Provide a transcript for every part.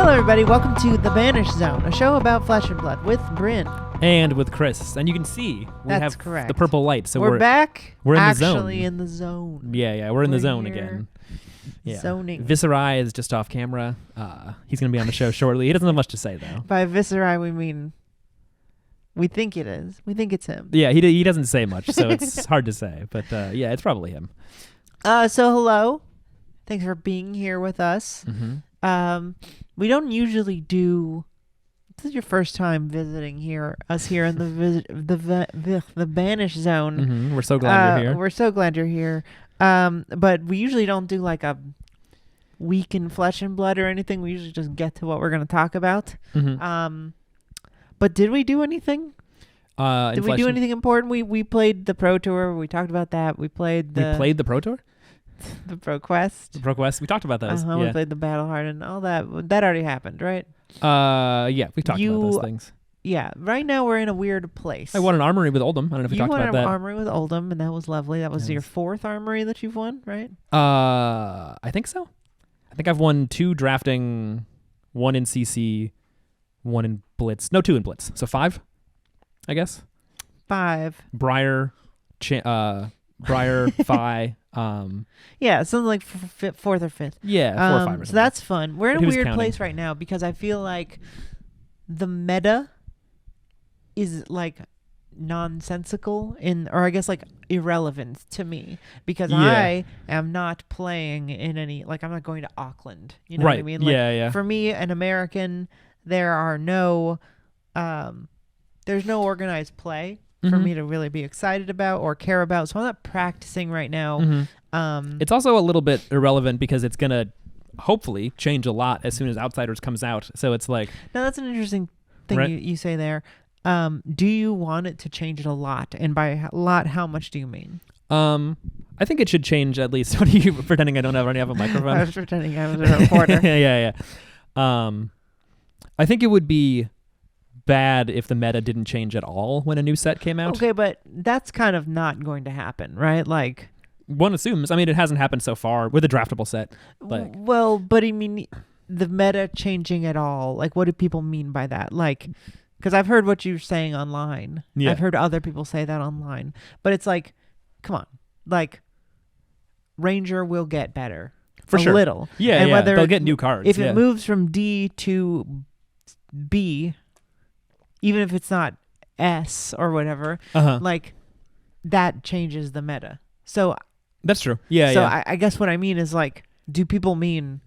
Hello, everybody. Welcome to The Banished Zone, a show about flesh and blood with Bryn. And with Chris. And you can see we That's have correct. the purple light. So we're back. We're in actually the zone. in the zone. Yeah, we're in the zone here again. Yeah. Zoning. Viserai is just off camera. He's going to be on the show shortly. He doesn't have much to say, though. By Viserai, we mean we think it is. We think it's him. Yeah, he doesn't say much, so it's hard to say. But yeah, it's probably him. So hello. Thanks for being here with us. Mm-hmm. We don't usually do. This is your first time visiting us here in the Banished Zone. Mm-hmm. We're so glad you're here. We're so glad you're here. But we usually don't do like a week in flesh and blood or anything. We usually just get to what we're going to talk about. Mm-hmm. But did we do anything? Did we do anything important? We played the Pro Tour. We talked about that. We played the Pro Tour? The Pro Quest. The Pro Quest. We talked about those. We played the Battle Hardened. All that. That already happened, right? Yeah, we talked about those things. Yeah. Right now we're in a weird place. I won an armory with Oldham. I don't know if we talked about that. You won an armory with Oldham, and that was lovely. That was your fourth armory that you've won, right? I think so. I think I've won 2 drafting, 1 in CC, 1 in Blitz. No, 2 in Blitz. So 5, I guess. 5. Briar, Phi. Yeah, something like 4th or 5th. Yeah, 4 or 5 or something. So that's fun. We're in a weird counting? place right now because I feel like the meta is like nonsensical or I guess like irrelevant to me because I am not playing in any, like I'm not going to Auckland. You know what I mean? Like, yeah. For me, an American, there's no organized play for me to really be excited about or care about. So I'm not practicing right now. Mm-hmm. It's also a little bit irrelevant because it's going to hopefully change a lot as soon as Outsiders comes out. So it's like... Now, that's an interesting thing right? you say there. Do you want it to change it a lot? And by a lot, how much do you mean? I think it should change at least. What are you pretending I don't already have a microphone? I was pretending I was a reporter. Yeah. I think it would be bad if the meta didn't change at all when a new set came out. Okay, but that's kind of not going to happen, right? Like, one assumes. I mean, it hasn't happened so far with a draftable set. Like, well, but I mean, the meta changing at all. Like, what do people mean by that? Like, because I've heard what you're saying online. Yeah. I've heard other people say that online. But it's like, come on, like, Ranger will get better for sure. Little. Yeah, and whether they'll get new cards. If it moves from D to B, even if it's not S or whatever, like that changes the meta. So that's true. Yeah. So I guess what I mean is like, do people mean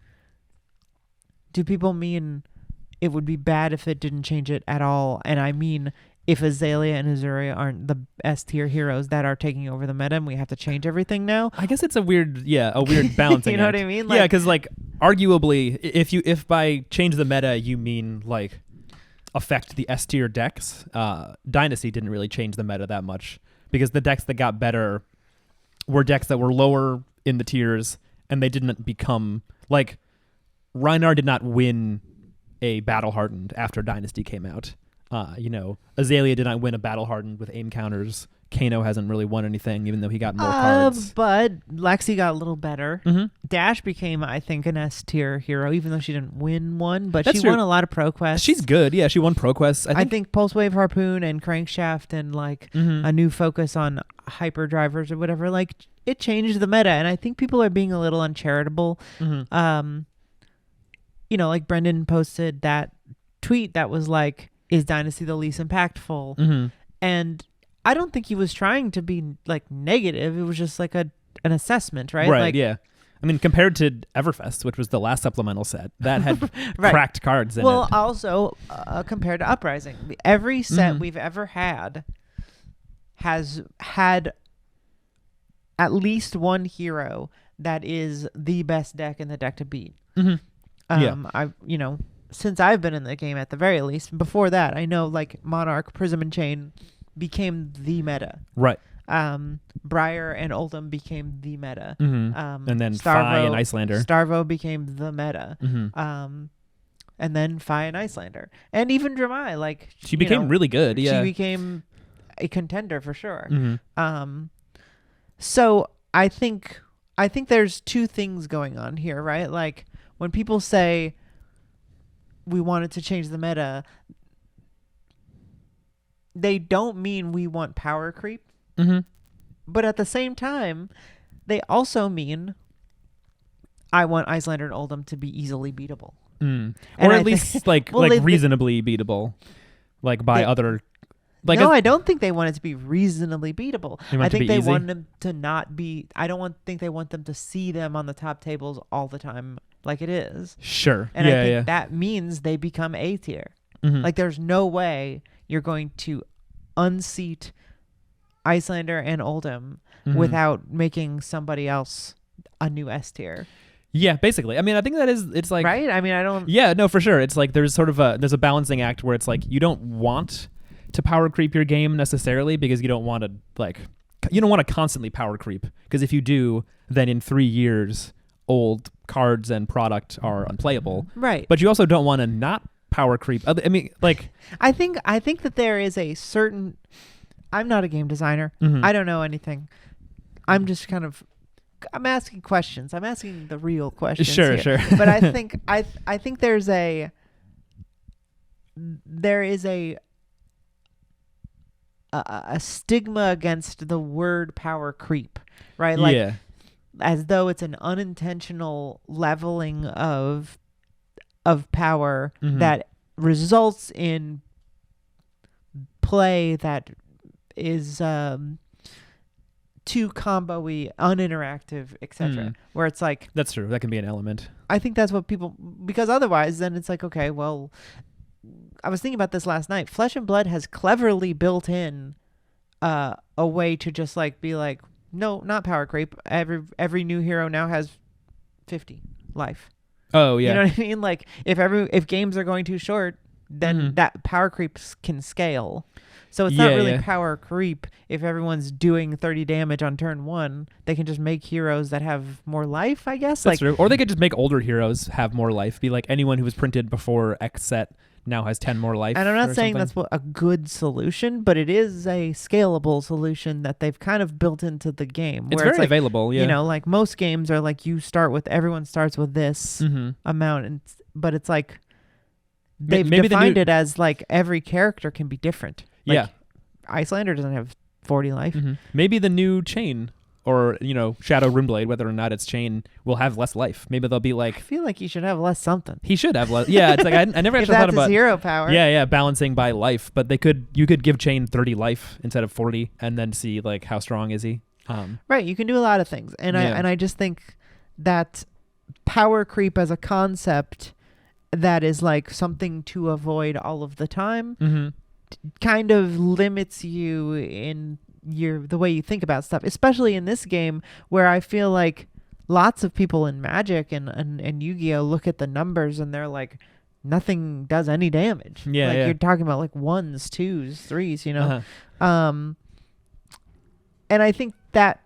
it would be bad if it didn't change it at all? And I mean, if Azalea and Azuria aren't the S tier heroes that are taking over the meta, and we have to change everything now. I guess it's a weird balancing. You know act. what I mean? Like, yeah, because like arguably, if by change the meta you mean like affect the S tier decks, Dynasty didn't really change the meta that much because the decks that got better were decks that were lower in the tiers and they didn't become like Rhinar did not win a Battle Hardened after Dynasty came out. Azalea did not win a Battle Hardened with aim counters. Kano hasn't really won anything, even though he got more cards. But Lexi got a little better. Mm-hmm. Dash became, I think, an S tier hero, even though she didn't win one. But That's she true. won a lot of Pro Quests. She's good. Yeah, she won Pro Quests. I think Pulse Wave Harpoon and Crankshaft and like a new focus on hyper drivers or whatever. Like it changed the meta, and I think people are being a little uncharitable. Mm-hmm. Like Brendan posted that tweet that was like, "Is Dynasty the least impactful?" Mm-hmm. And I don't think he was trying to be like negative. It was just like an assessment, right? Right. Like, yeah. I mean, compared to Everfest, which was the last supplemental set, that had right. cracked cards in it. Well, also compared to Uprising, every set we've ever had has had at least one hero that is the best deck in the deck to beat. Mm-hmm. Since I've been in the game at the very least. Before that, I know like Monarch, Prism, and Chain became the meta. Right. Briar and Oldham became the meta. Mm-hmm. And then Starvo, Phi and Icelander. Starvo became the meta. Mm-hmm. And then Phi and Icelander. And even Dramai, like she became really good. Yeah. She became a contender for sure. Mm-hmm. So I think there's two things going on here, right? Like when people say we wanted to change the meta, they don't mean we want power creep. Mm-hmm. But at the same time, they also mean I want Icelander and Oldhim to be easily beatable. Mm. And Or I at least think- like well, like they- reasonably beatable, like by They- other. Like no, I don't think they want it to be reasonably beatable. They want I it to think be they easy? want them to not be. I don't think they want them to see them on the top tables all the time like it is. Sure. And yeah, I think yeah. that means they become A tier. Mhm. Like there's no way you're going to unseat Icelander and Oldhim Mhm. without making somebody else a new S tier. Yeah, basically. I mean, I think that is. It's like Right? I mean, I don't. Yeah, no, for sure. It's like there's sort of there's a balancing act where it's like you don't want to power creep your game necessarily because you don't want to constantly power creep, because if you do, then in 3 years old cards and product are unplayable. Right. But you also don't want to not power creep. I mean, like I think that there is a certain. I'm not a game designer. mhm. I don't know anything. I'm just kind of. I'm asking questions. I'm asking the real questions. Sure, here. sure. But I think there is a stigma against the word power creep, right? Like yeah. as though it's an unintentional leveling of power Mhm. that results in play that is too combo-y, uninteractive, etc. Mm. Where it's like, That's true. That can be an element. I think that's what people, because otherwise then it's like, okay, well, I was thinking about this last night. Flesh and Blood has cleverly built in a way to just like be like, no, not power creep. Every new hero now has 50 life. Oh yeah. You know what I mean? Like if games are going too short, then Mhm. that power creep can scale. So it's not Yeah, really yeah. power creep if everyone's doing 30 damage on turn 1. They can just make heroes that have more life, I guess. That's Like true. Or they could just make older heroes have more life. Be like anyone who was printed before X set now has 10 more life. and I'm not or saying something. that's a good solution, but it is a scalable solution that they've kind of built into the game. It's where very like, available. Yeah. you know, like most games are like everyone starts with this Mm-hmm. amount, but it's like May- they've maybe the defined new- it as like every character can be different. Like, Yeah. Icelander doesn't have 40 life. Mm-hmm. Maybe the new chain or, Shadow Runeblade, whether or not it's chain, will have less life. Maybe they'll be I like, feel like he should have less something. he should have less. Yeah, it's like I never If actually thought that's his about hero power. Yeah, balancing by life, but you could give chain 30 life instead of 40 and then see like how strong is he. Right, you can do a lot of things. And Yeah. I just think that power creep as a concept that is like something to avoid all of the time Mm-hmm. kind of limits you in the way you think about stuff, especially in this game where I feel like lots of people in Magic and Yu-Gi-Oh look at the numbers and they're like, nothing does any damage. Yeah, like yeah. you're talking about like 1s, 2s, 3s, you know. Uh-huh. And I think that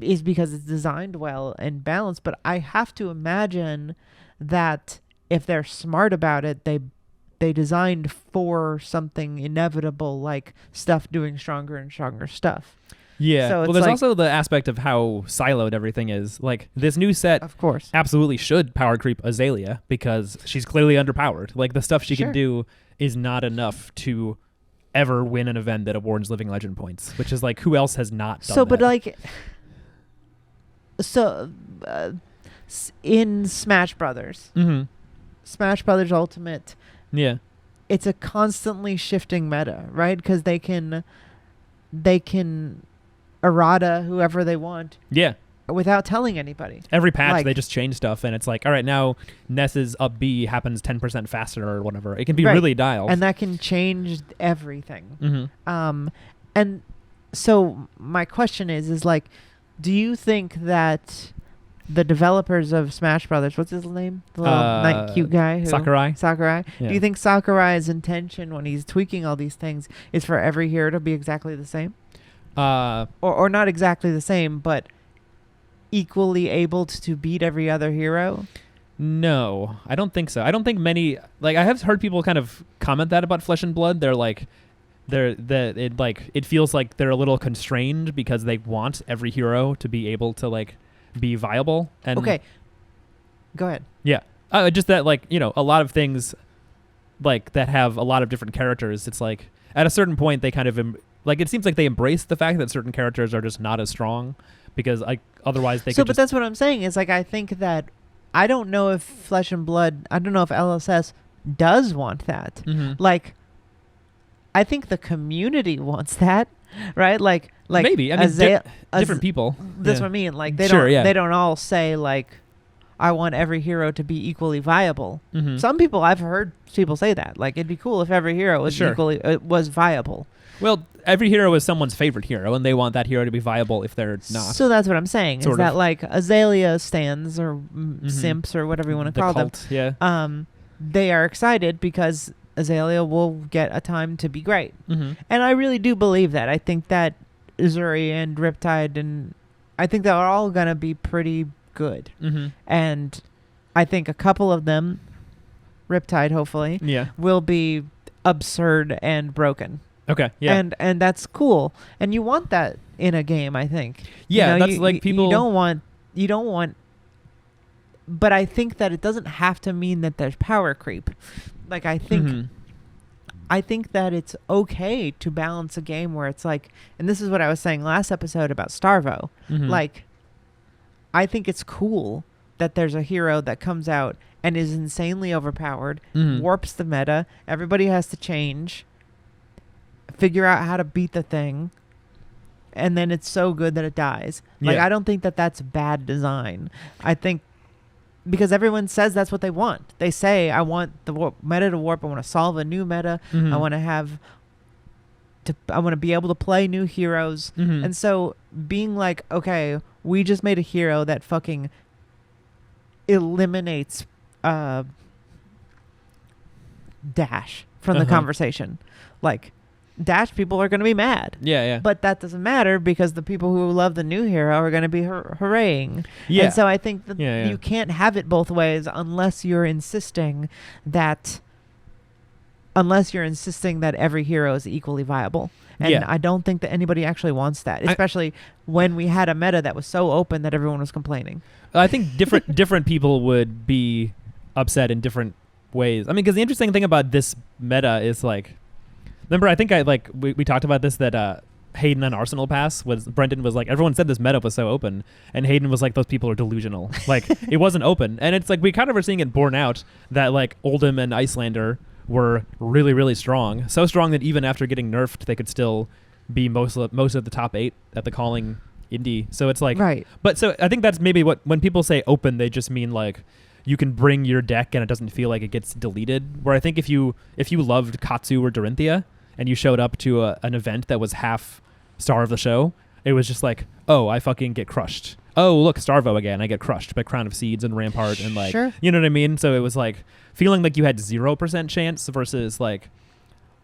is because it's designed well and balanced, but I have to imagine that if they're smart about it, they designed for something inevitable, like stuff doing stronger and stronger stuff. Yeah. So Well, it's there's like- also the aspect of how siloed everything is. Like this new set Of course. absolutely should power creep Azalea because she's clearly underpowered. Like the stuff she Sure. can do is not enough to ever win an event that awards Living Legend points, which is like who else has not done So, but that? like, in Smash Brothers, Mm-hmm. Smash Brothers Ultimate, Yeah. it's a constantly shifting meta, right? Because they can errata whoever they want Yeah. without telling anybody. Every patch Like- they just change stuff and it's like, all right, now Ness's up B happens 10% faster or whatever. It can be Right. really dialed. And that can change everything. Mm-hmm. And so my question is like, do you think that the developers of Smash Brothers, what's his name? The little night cute guy? Sakurai. Sakurai. Yeah. Do you think Sakurai's intention when he's tweaking all these things is for every hero to be exactly the same? Or not exactly the same, but equally able to beat every other hero? No, I don't think so. I don't think many, like I have heard people kind of comment that about Flesh and Blood. They're like, it feels like they're a little constrained because they want every hero to be able to like be viable. And Okay. Go ahead. yeah, just that like, a lot of things like that have a lot of different characters, it's like at a certain point they kind of like it seems like they embrace the fact that certain characters are just not as strong because like otherwise they could but that's what I'm saying is like I think that I don't know if Flesh and Blood, I don't know if LSS does want that. Like I think the community wants that, right? Like maybe I mean different people. That's what I mean. Like they don't all say like I want every hero to be equally viable. Some people I've heard people say that. Like it'd be cool if every hero was equally was viable. Well, every hero is someone's favorite hero, and they want that hero to be viable if they're not. So that's what I'm saying. Sort is that like Azalea stands or simps or whatever you want to call them? Yeah. They are excited because Azalea will get a time to be great, and I really do believe that. I think that Uzuri and Riptide and I think they're all gonna be pretty good, and I think a couple of them, Riptide hopefully, will be absurd and broken. Okay, yeah, and that's cool, and you want that in a game. I think. Yeah, that's like people. You don't want. But I think that it doesn't have to mean that there's power creep. Like I think that it's okay to balance a game where it's like, and this is what I was saying last episode about Starvo. Like, I think it's cool that there's a hero that comes out and is insanely overpowered, warps the meta, everybody has to change, figure out how to beat the thing, and then it's so good that it dies. Like, I don't think that that's bad design. I think because everyone says that's what they want. They say, I want the meta to warp. I want to solve a new meta. I want to be able to play new heroes. And so being like, okay, we just made a hero that fucking eliminates Dash from the conversation. Like, Dash people are going to be mad. Yeah. But that doesn't matter because the people who love the new hero are going to be hooraying. Yeah. And so I think that you can't have it both ways unless you're insisting that every hero is equally viable. And I don't think that anybody actually wants that, especially when we had a meta that was so open that everyone was complaining. I think different people would be upset in different ways. I mean, because the interesting thing about this meta is like, remember, I think we talked about this, that Hayden on Arsenal Pass Brendan was like, everyone said this meta was so open, and Hayden was like, those people are delusional. Like, it wasn't open. And it's like, we kind of are seeing it borne out that like Oldhim and Iyslander were really, really strong. So strong that even after getting nerfed, they could still be most of the top 8 at the calling indie. So it's like, right. But so I think that's maybe when people say open, they just mean like, you can bring your deck and it doesn't feel like it gets deleted. Where I think if you loved Katsu or Dorinthia, and you showed up to an event that was half star of the show, it was just like, oh, I fucking get crushed. Oh, look, Starvo again. I get crushed by Crown of Seeds and Rampart and like, you know what I mean? So it was like feeling like you had 0% chance versus like,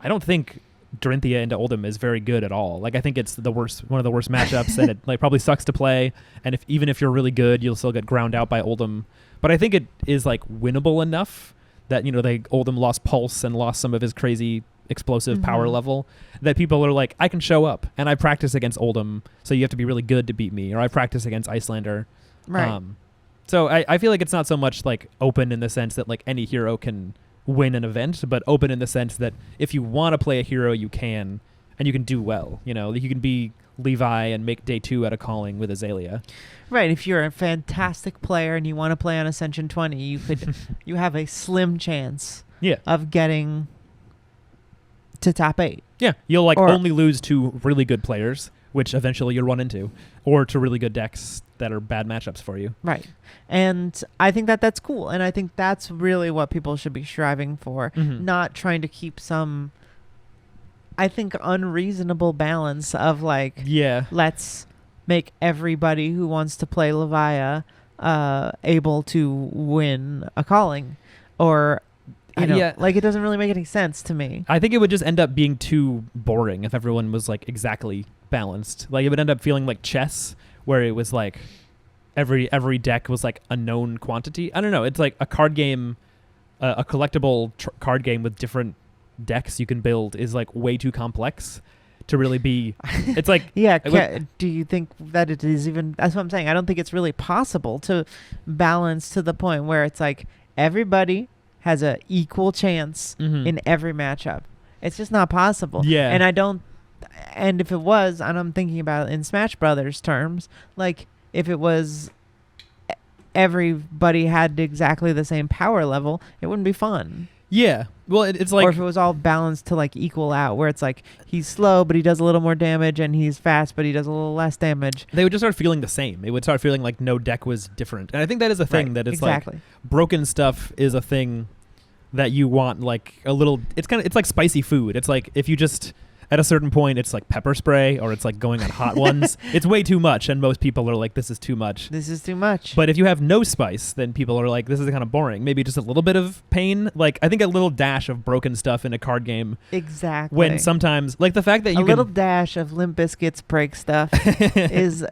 I don't think Dorinthia into Oldhim is very good at all. Like, I think it's one of the worst matchups, and it like probably sucks to play. And even if you're really good, you'll still get ground out by Oldhim. But I think it is like winnable enough that, Oldhim lost Pulse and lost some of his crazy explosive power level, that people are like, I can show up and I practice against Oldhim, so you have to be really good to beat me, or I practice against Iyslander. Right. So I feel like it's not so much like open in the sense that like any hero can win an event, but open in the sense that if you want to play a hero, you can, and you can do well. You can be Levi and make day 2 at a calling with Azalea. Right. If you're a fantastic player and you want to play on Ascension 20, you have a slim chance of getting to top 8. Yeah, you'll only lose to really good players, which eventually you'll run into, or to really good decks that are bad matchups for you. Right. And I think that that's cool, and I think that's really what people should be striving for, not trying to keep some, I think, unreasonable balance of like, let's make everybody who wants to play Levia able to win a calling, or like, it doesn't really make any sense to me. I think it would just end up being too boring if everyone was like exactly balanced. Like, it would end up feeling like chess, where it was like every deck was like a known quantity. I don't know. It's like a card game, a collectible card game with different decks you can build is like way too complex to really be. It's like do you think that it is even? That's what I'm saying. I don't think it's really possible to balance to the point where it's like everybody has a equal chance Mhm. in every matchup. It's just not possible. Yeah. And I don't. And if it was, and I'm thinking about it in Smash Brothers terms, like if it was everybody had exactly the same power level, it wouldn't be fun. Yeah. Well, it's Or like if it was all balanced to like equal out, where it's like he's slow but he does a little more damage, and he's fast but he does a little less damage. they would just start feeling the same. It would start feeling like no deck was different. And I think that is a thing Right, that it's exactly. like broken stuff is a thing that you want like a little. It's like spicy food. It's like if you just at a certain point it's like pepper spray or it's like going on hot ones. It's way too much, and most people are like, this is too much. This is too much. But if you have no spice, then people are like, this is kind of boring. Maybe just a little bit of pain. Like I think a little dash of broken stuff in a card game. Exactly. When sometimes like the fact that you a little dash of Limp Bizkit's break stuff is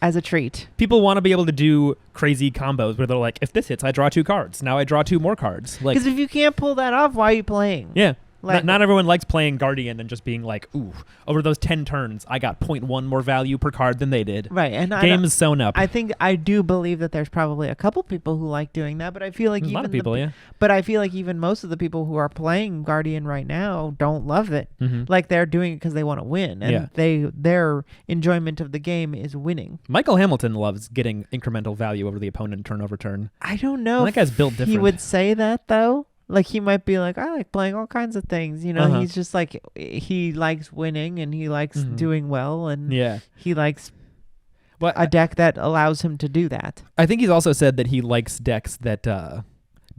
as a treat. people want to be able to do crazy combos where they're like, if this hits, I draw 2 cards. Now I draw 2 more cards. Like, Because if you can't pull that off, why are you playing? yeah. Like, Not everyone likes playing Guardian and just being like, ooh, over those 10 turns, I got 0.1 more value per card than they did. right. And Game is sewn up. I think I do believe that there's probably a couple people who like doing that, but I feel like There's a lot of people, yeah. But I feel like even most of the people who are playing Guardian right now don't love it. Mm-hmm. Like they're doing it because they want to win, and their enjoyment of the game is winning. Michael Hamilton loves getting incremental value over the opponent turn over turn. I don't know. That if guy's built He different. would say that though. Like he might be like, I like playing all kinds of things. You know, Uh-huh. he's just like he likes winning and he likes Mhm. doing well, and Yeah. he likes Well, a deck that allows him to do that. I think he's also said that he likes decks that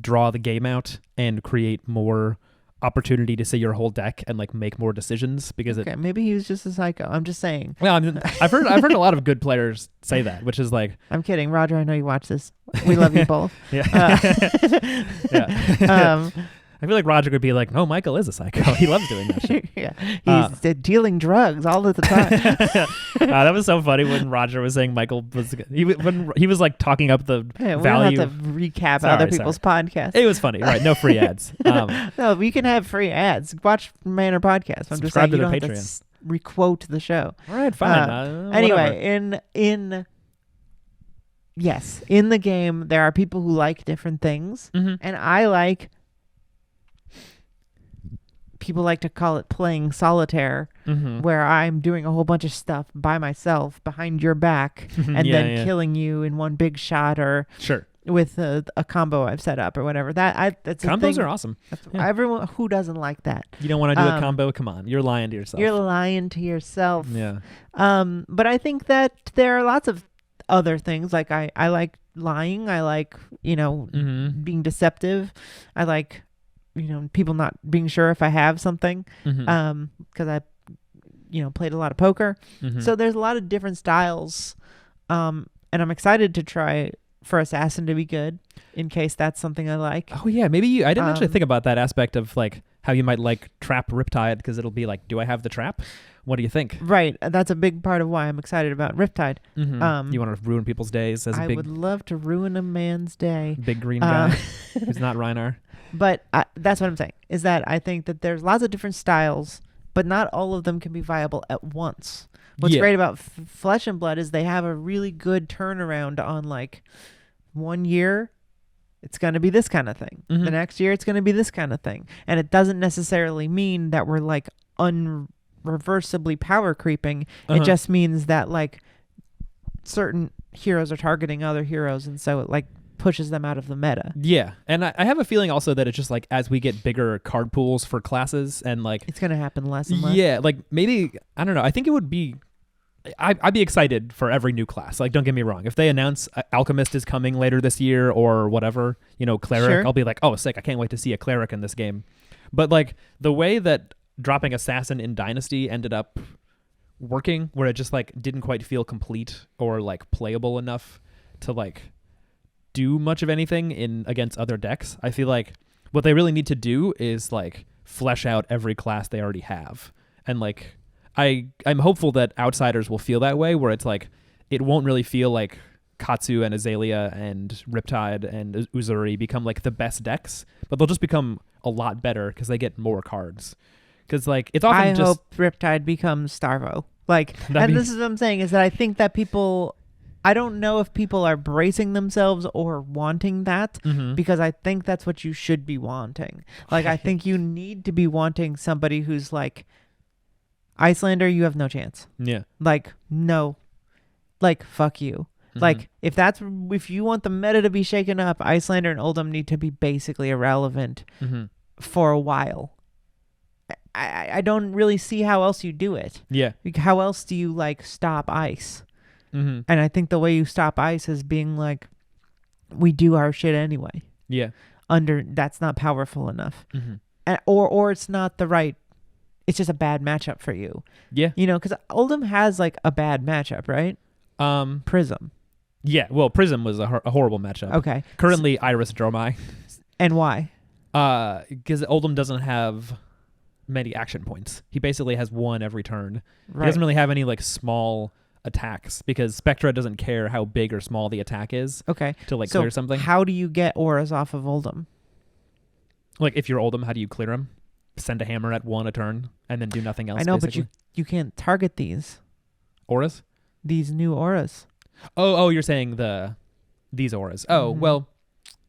draw the game out and create more opportunity to see your whole deck and like make more decisions because Okay, maybe he was just a psycho. I'm just saying. well, I mean, I've heard a lot of good players say that, which is like, I'm kidding, Roger. I know you watch this. We love you both. yeah, yeah. I feel like Roger would be like, no, Michael is a psycho. He loves doing that shit. Yeah, he's dealing drugs all of the time. That was so funny when Roger was saying Michael was when he was like talking up the Yeah, we value. don't have to recap Sorry, other people's podcasts. It was funny, right? No free ads. No, we can have free ads. Watch Manor Podcast. I'm just Subscribe saying to you their don't have to Patreon. requote the show. All right, fine. Anyway, in yes, in the game there are people who like different things, Mm-hmm. and I like. People like to call it playing solitaire, Mm-hmm. where I'm doing a whole bunch of stuff by myself behind your back, and Yeah, then yeah. killing you in one big shot or Sure. with a combo I've set up or whatever. That's a Combos thing. are awesome. Yeah. Everyone who doesn't like that. You don't want to do a Um, combo? Come on, you're lying to yourself. You're lying to yourself. yeah. But I think that there are lots of other things. Like I like lying. I like, Mm-hmm. being deceptive. I like, people not being sure if I have something. Mm-hmm. Because I, played a lot of poker. Mm-hmm. So there's a lot of different styles. And I'm excited to try for Assassin to be good in case that's something I like. oh yeah, maybe I didn't actually Um, think about that aspect of like how you might like trap Riptide because it'll be like, do I have the trap? What do you think? Right. That's a big part of why I'm excited about Riptide. You want to ruin people's days as a I big would love to ruin a man's day. big green Uh, guy who's not Reinar. But that's what I'm saying, is that I think that there's lots of different styles, but not all of them can be viable at once. What's Yeah. great about Flesh and Blood is they have a really good turnaround on like 1 year. It's going to be this kind of thing. Mhm. The next year, it's going to be this kind of thing. And it doesn't necessarily mean that we're like unreversibly power creeping. Uh-huh. It just means that like certain heroes are targeting other heroes. And so it like pushes them out of the meta. Yeah, and I have a feeling also that it's just like as we get bigger card pools for classes and like It's going to happen less and less. yeah, like maybe I don't know. I think it would be. I'd be excited for every new class. Like, don't get me wrong. If they announce Alchemist is coming later this year or whatever, Cleric, Sure. I'll be like, oh, sick! I can't wait to see a Cleric in this game. But like the way that dropping Assassin in Dynasty ended up working, where it just like didn't quite feel complete or like playable enough to like do much of anything in against other decks. I feel like what they really need to do is like flesh out every class they already have. And like I'm hopeful that outsiders will feel that way, where it's like it won't really feel like Katsu and Azalea and Riptide and Uzuri become like the best decks, but they'll just become a lot better because they get more cards. Because like it's often I just hope Riptide becomes Starvo. Like, That'd and be- this is what I'm saying, is that I think that people I don't know if people are bracing themselves or wanting that, Mhm. because I think that's what you should be wanting. Like, I think you need to be wanting somebody who's like, Icelander, you have no chance. Yeah. Like, no. Like, fuck you. Mhm. Like, if you want the meta to be shaken up, Icelander and Oldhim need to be basically irrelevant Mhm. for a while. I don't really see how else you do it. Yeah. Like, how else do you, like, stop ice? Mhm. And I think the way you stop ice is being like, we do our shit anyway. Yeah. That's not powerful enough. Mhm. Or it's not the right, it's just a bad matchup for you. Yeah. You know, because Oldhim has, like, a bad matchup, right? Prism. Yeah. Well, Prism was a horrible matchup. Okay. Currently, Iris Dromai. And why? Because Oldhim doesn't have many action points. He basically has one every turn. Right. He doesn't really have any like small attacks because Spectra doesn't care how big or small the attack is Okay. to like So clear something. how do you get auras off of Oldhim? Like if you're Oldhim, how do you clear him? Send a hammer at one a turn and then do nothing else. I know, basically. but you can't target these Auras? these new auras. Oh, you're saying these auras. Oh, Mhm. well,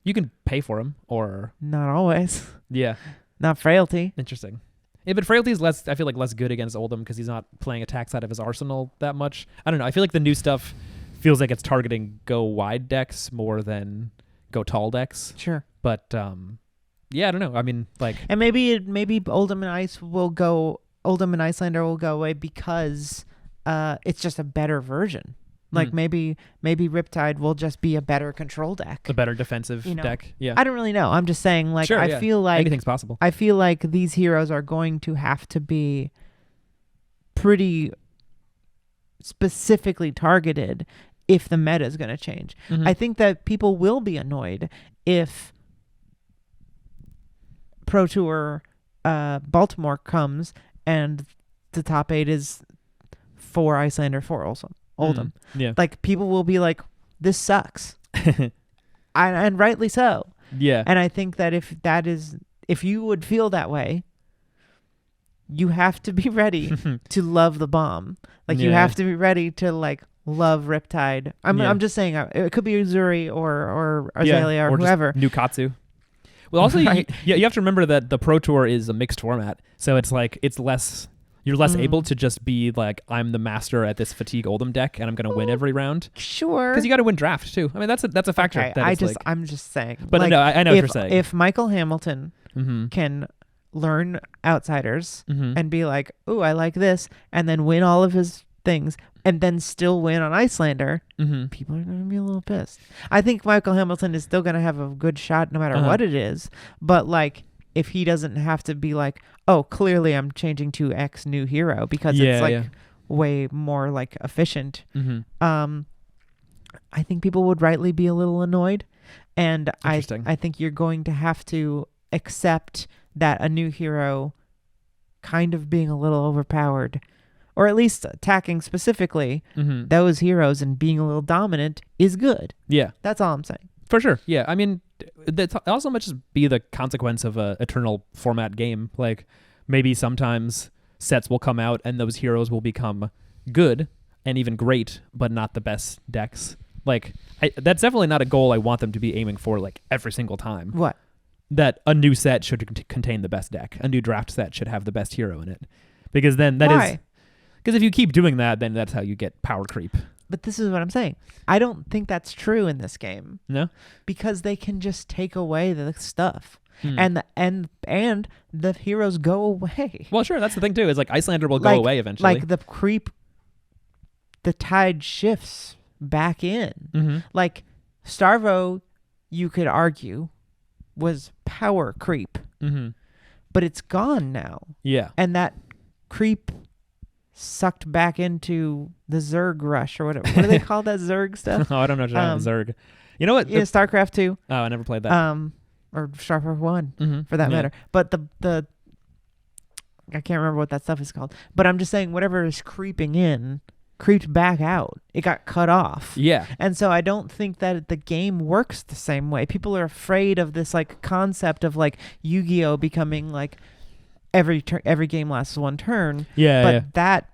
you can pay for them or Not always. yeah. Not frailty. Interesting. Yeah, but Frailty is less. I feel like less good against Oldhim because he's not playing attacks out of his arsenal that much. I don't know. I feel like the new stuff feels like it's targeting go wide decks more than go tall decks. Sure. But yeah, I don't know. I mean, like, And maybe Oldhim and Icelander will go away because it's just a better version. Like maybe Riptide will just be a better control deck. a better defensive You know, deck. Yeah, I don't really know. I'm just saying, like, Sure, I yeah. feel like anything's possible. I feel like these heroes are going to have to be pretty specifically targeted if the meta is going to change. Mhm. I think that people will be annoyed if Pro Tour Baltimore comes and the top 8 is 4 Icelander, 4 Oldhim. Yeah. Like, people will be like, this sucks. And rightly so. Yeah. And I think that if you would feel that way, you have to be ready to love the bomb. Like, you Yeah. have to be ready to, like, love Riptide. I'm just saying, it could be Uzuri or Azalea or just whoever. Nukatsu. Well, also, Right. you have to remember that the Pro Tour is a mixed format, so it's like you're less able to just be like, I'm the master at this Fatigue Oldhim deck and I'm going to win every round. Sure. Because you got to win draft too. I mean, that's a factor. Okay, That I'm just saying. But like, no, I know what you're saying. If Michael Hamilton Mm-hmm. can learn Outsiders Mm-hmm. and be like, ooh, I like this, and then win all of his things, and then still win on Icelander, Mm-hmm. people are going to be a little pissed. I think Michael Hamilton is still going to have a good shot no matter what it is. But, like, if he doesn't have to be like, oh, clearly I'm changing to X new hero because it's, like, way more, like, efficient. Mm-hmm. I think people would rightly be a little annoyed. And I Interesting. think you're going to have to accept that a new hero kind of being a little overpowered, or at least attacking specifically Mm-hmm. those heroes and being a little dominant is good. Yeah. That's all I'm saying. For sure. Yeah. I mean, that also might just be the consequence of a eternal format game. Like, maybe sometimes sets will come out and those heroes will become good and even great, but not the best decks. Like, that's definitely not a goal I want them to be aiming for, like, every single time. What? That a new set should contain the best deck. A new draft set should have the best hero in it. Because then Why? Because if you keep doing that, then that's how you get power creep. But this is what I'm saying. I don't think that's true in this game No? because they can just take away the stuff. Hmm. And the heroes go away. Well, sure, that's the thing too. Is like Icelander will go away eventually. Like the tide shifts back in. Mm-hmm. Like Starvo, you could argue, was power creep, Mm-hmm. but it's gone now. Yeah. And that creep sucked back into the Zerg rush or whatever. What do they call that Zerg stuff? Oh, I don't know. Zerg. You know what? Yeah, StarCraft 2. Oh, I never played that. Or StarCraft 1 Mm-hmm. for that Yeah. matter. But the I can't remember what that stuff is called. But I'm just saying whatever is creeping in creeped back out. It got cut off. Yeah. And so I don't think that the game works the same way. People are afraid of this like concept of like Yu-Gi-Oh becoming like every game lasts one turn. Yeah. But yeah. that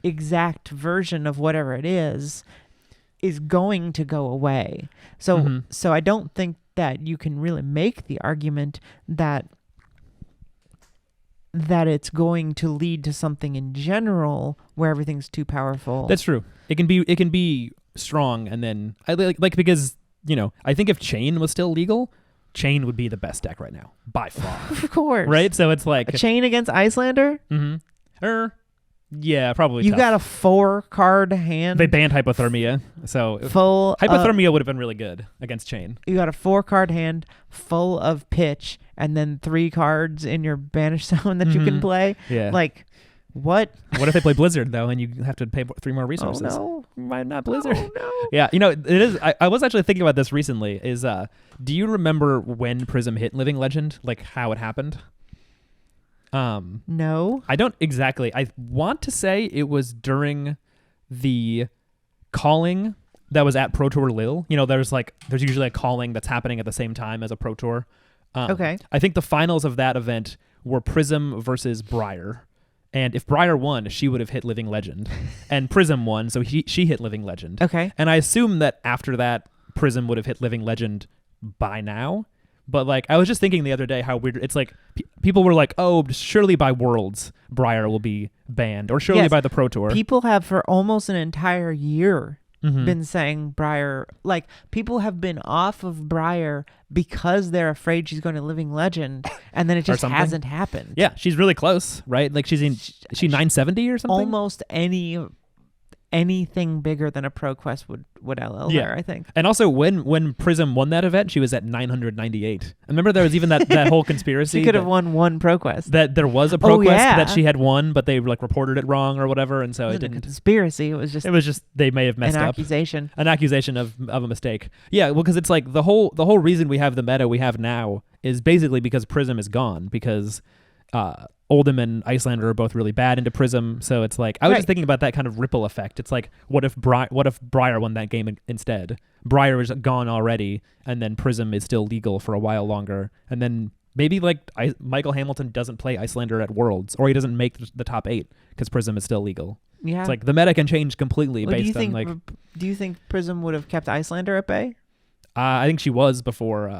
exact version of whatever it is is going to go away. So Mhm. so I don't think that you can really make the argument that it's going to lead to something in general where everything's too powerful. That's true. It can be strong, and then I like because I think if Chain was still legal, Chain would be the best deck right now by far. Of course. Right? So it's like A Chain against Icelander? yeah, probably. You tough. got a 4-card hand. They banned Hypothermia, so full Hypothermia would have been really good against Chain. You got a 4-card hand full of pitch, and then 3 cards in your banish zone that you can play. Yeah. Like, what? What if they play Blizzard though, and you have to pay 3 more resources? Oh no! Why not Blizzard? Oh no! Yeah, it is. I was actually thinking about this recently. Do you remember when Prism hit Living Legend? Like how it happened? No. I don't exactly. I want to say it was during the calling that was at Pro Tour Lille. There's usually a calling that's happening at the same time as a Pro Tour. Okay. I think the finals of that event were Prism versus Briar. And if Briar won, she would have hit Living Legend. And Prism won, so she hit Living Legend. Okay. And I assume that after that, Prism would have hit Living Legend by now. But I was just thinking the other day how weird it's like. People were like, "Oh, surely by Worlds, Briar will be banned, or surely Yes. by the Pro Tour." People have for almost an entire year Mhm. been saying Briar. Like, people have been off of Briar because they're afraid she's going to Living Legend, and then it just something. hasn't happened. Yeah, she's really close, right? Like is she 970 or something? Almost anything bigger than a ProQuest would LL Yeah. there, I think. And also, when Prism won that event, she was at 998. I remember there was even that whole conspiracy. She could have won one ProQuest. That there was a ProQuest yeah. that she had won, but they reported it wrong or whatever, and so It it wasn't a didn't. conspiracy. It was just It was just they may have messed an up. accusation. An accusation of a mistake. Yeah, well, because it's like the whole reason we have the meta we have now is basically because Prism is gone, because Oldhim and Icelander are both really bad into Prism. So it's like I was just thinking about that kind of ripple effect. It's like what if Briar won that game instead? Briar is gone already, and then Prism is still legal for a while longer, and then maybe Michael Hamilton doesn't play Icelander at Worlds, or he doesn't make the top 8 because Prism is still legal. Yeah. It's like the meta can change completely Well, based on do you think Prism would have kept Icelander at bay? I think she was before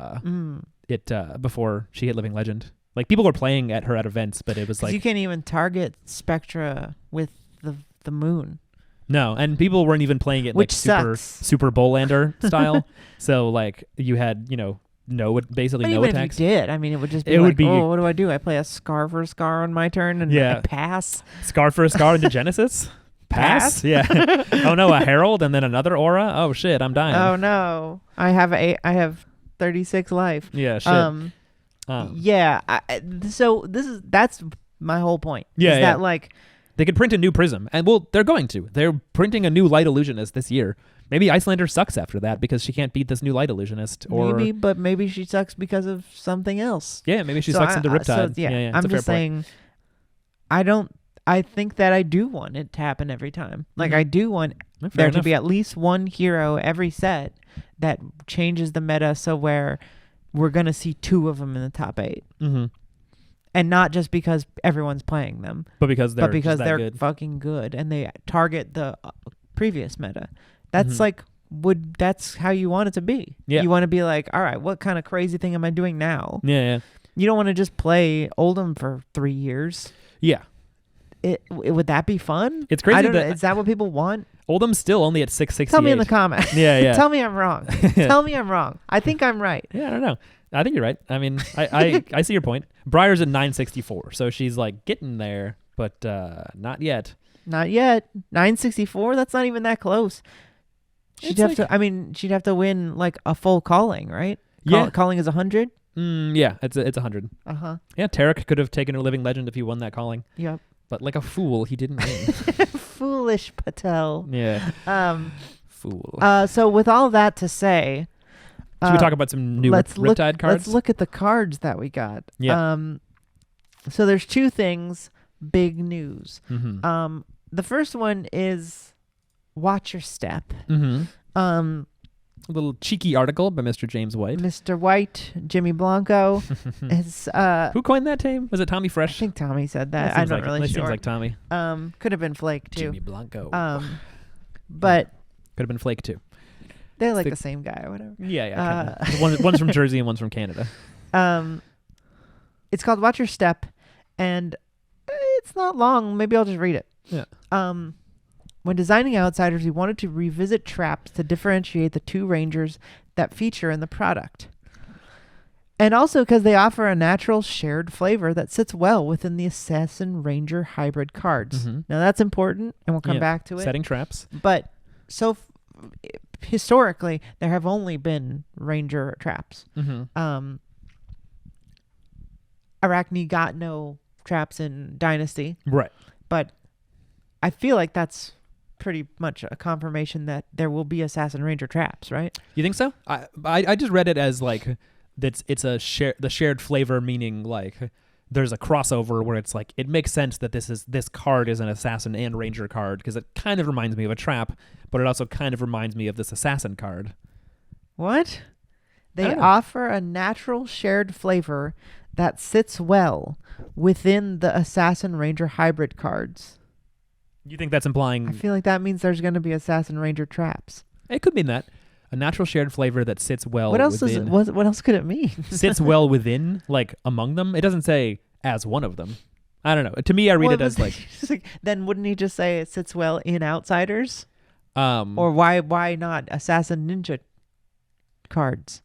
before she hit Living Legend. Like people were playing at her at events, but it was like you can't even target Spectra with the moon. No, and people weren't even playing it Which like sucks. super Bolander style. So you had basically But no even attacks. if you did, I mean, it would just be It would be- oh, what do I do? I play a Scar for a Scar on my turn and Yeah. I pass. Scar for a Scar into Genesis. Pass? Yeah. Oh no, a Herald and then another Aura. Oh shit, I'm dying. Oh no, I have 36 life. Yeah, shit. Yeah. That's my whole point. Yeah, Is yeah. that They could print a new Prism, and they're going to. They're printing a new Light Illusionist this year. Maybe Icelander sucks after that because she can't beat this new Light Illusionist. Or maybe she sucks because of something else. yeah, maybe she sucks into Riptide. Yeah, it's I'm a fair just point. saying. I think that I do want it to happen every time. Like Mhm. I do want Fair there enough. to be at least one hero every set that changes the meta, so where we're gonna see 2 of them in the top 8, Mm-hmm. and not just because everyone's playing them, But because they're but because just that they're good. fucking good and they target the previous meta. That's Mhm. that's how you want it to be. Yeah. You want to be like, all right, what kind of crazy thing am I doing now? Yeah. You don't want to just play Oldhim for 3 years. Yeah. Would that be fun? It's crazy I don't know. that- Is that what people want? Oldham's still only at 668. Tell me in the comments. Yeah, yeah. Tell me I'm wrong. Tell me I'm wrong. I think I'm right. Yeah, I don't know. I think you're right. I mean, I see your point. Briar's at 964, so she's like getting there, but not yet. Not yet. 964. That's not even that close. She'd It's have like- to. I mean, she'd have to win like a full calling, right? Yeah. Calling is 100. Yeah, it's 100. Yeah, Tarek could have taken a Living Legend if he won that calling, Yep. but like a fool, he didn't win. Foolish Patel. Yeah, fool. So with all that to say, Should we talk about some new Riptide cards? Let's look at the cards that we got. Yeah. So there's 2 things, big news. Mm-hmm. The first one is watch your step. Mm-hmm. Um, A little cheeky article by Mr. James White. Mr. White, Jimmy Blanco, is Who coined that name? Was it Tommy I Fresh? think Tommy said that. That I'm seems not like, really that sure. seems like Tommy. Could have been Flake too. Jimmy Blanco. But Could have been Flake too. They're like the- the same guy or whatever. Yeah, kinda. One's from Jersey and one's from Canada. It's called Watch Your Step, and it's not long. Maybe I'll just read it. Yeah. When designing Outsiders, we wanted to revisit traps to differentiate the two Rangers that feature in the product. And also because they offer a natural shared flavor that sits well within the Assassin Ranger hybrid cards. Mhm. Now that's important, and we'll come Yeah. back to it. Setting traps. But historically, there have only been Ranger traps. Mm-hmm. Arachne got no traps in Dynasty, Right. but I feel like that's pretty much a confirmation that there will be Assassin Ranger traps, right? You think so? I just read it as like it's the shared flavor, meaning like there's a crossover where it's like it makes sense that this card is an Assassin and Ranger card because it kind of reminds me of a trap, but it also kind of reminds me of this Assassin card. What? They don't know. offer a natural shared flavor that sits well within the Assassin Ranger hybrid cards. You think that's implying I feel like that means there's going to be Assassin Ranger traps. it could mean that a natural shared flavor that sits well What else within, what else could it mean? sits well within, like among them. It doesn't say as one of them. I don't know. To me, I read Well, it as like then wouldn't he just say it sits well in Outsiders? or Or why not Assassin Ninja cards?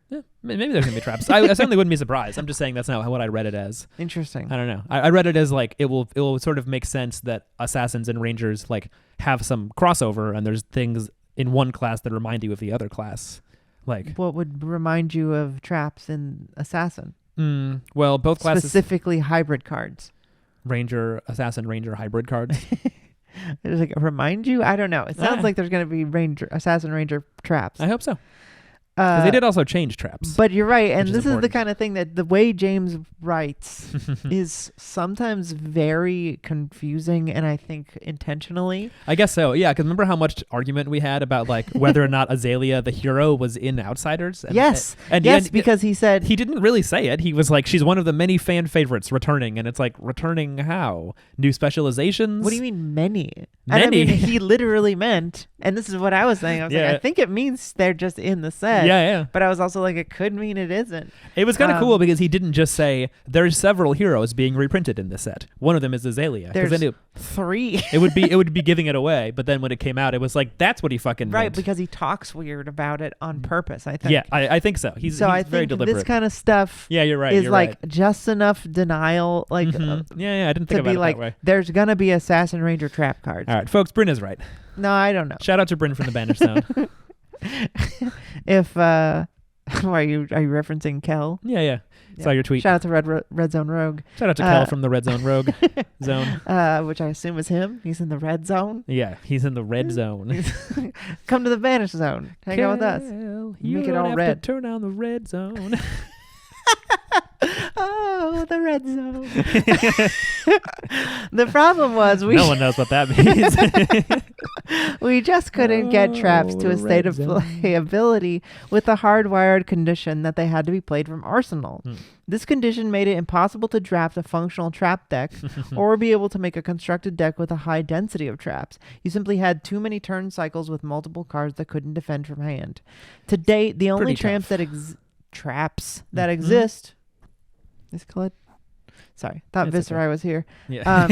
yeah, maybe there's gonna be traps. I certainly wouldn't be surprised. I'm just saying that's not what I read it as. Interesting. I don't know. I read it as like it will sort of make sense that assassins and rangers like have some crossover, and there's things in one class that remind you of the other class. Like, What would remind you of traps in Assassin? well, both classes Specifically hybrid cards. ranger, assassin, ranger hybrid cards. It's like remind you? I don't know. It sounds like there's going to be Assassin Ranger traps. I hope so. Because they did also change traps. But you're right, and which is this is the important. kind of thing that the way James writes is sometimes very confusing, and I think intentionally. I guess so. Yeah, because remember how much argument we had about like whether or not Azalea, the hero, was in Outsiders? And, Yes, and yes, and because he said he didn't really say it. He was like, she's one of the many fan favorites returning, and it's like, returning how? New specializations? What do you mean many? Many. And I mean, he literally meant, and this is what I was saying. I was Yeah. like, I think it means they're just in the set. Yeah, yeah. But I was also like, it could mean it isn't. It was kind of Um, cool because he didn't just say there's several heroes being reprinted in this set. One of them is Azalea. Because There's then 3. it would be giving it away. But then when it came out, it was like that's what he fucking Right, meant. because he talks weird about it on purpose, I think. Yeah, I think so. He's I very think deliberate. this kind of stuff Yeah, you're right. is you're like right. just enough denial, like Mhm. Yeah, I didn't think to about be it like, that way. there's gonna be Assassin Ranger trap cards. All right, folks, Bryn is right. No, I don't know. Shout out to Bryn from the Banished Zone. If are you referencing Kel? Yeah. Yeah. Saw your tweet. Shout out to Red Zone Rogue, Shout out to Kel from the Red Zone Rogue Zone. which I assume is him. He's in the red zone. Yeah, he's in the red zone. Come to the Vanished Zone. Hang out with us. Kel, You you make it don't all have red. to turn on the red zone. Oh, the red zone. The problem was No one knows what that means. we just couldn't get traps to Oh, a state red of zone. playability with the hardwired condition that they had to be played from Arsenal. This condition made it impossible to draft a functional trap deck or be able to make a constructed deck with a high density of traps. You simply had too many turn cycles with multiple cards that couldn't defend from hand. To date, the only Pretty tough. traps that Mhm. exist. Is Colette? Sorry, thought It's okay. Viscerai was here. Yeah.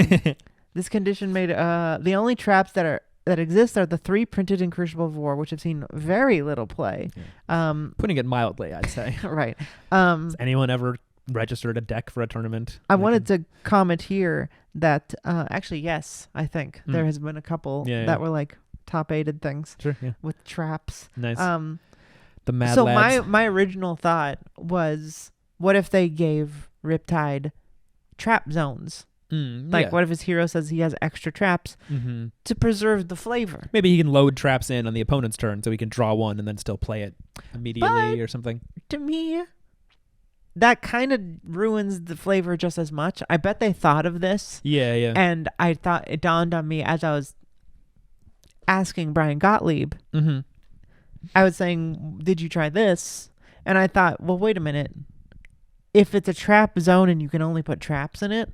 This condition made the only traps that exist are the 3 printed in Crucible of War, which have seen very little play. Putting it mildly, I'd say. Right. Has anyone ever registered a deck for a tournament? I wanted to comment here that actually, yes, I think there has been a couple Yeah, yeah. that were like top 8'd things Sure, yeah. with traps. Nice. So The Mad Lads. my original thought was, what if they gave Riptide trap zones? Like, what if his hero says he has extra traps to preserve the flavor? Maybe he can load traps in on the opponent's turn so he can draw one and then still play it immediately But- or something. To me, that kind of ruins the flavor just as much. I bet they thought of this, Yeah, yeah. and I thought it dawned on me as I was asking Brian Gottlieb. Mm-hmm. I was saying, did you try this? And I thought, well, wait a minute. If it's a trap zone and you can only put traps in it,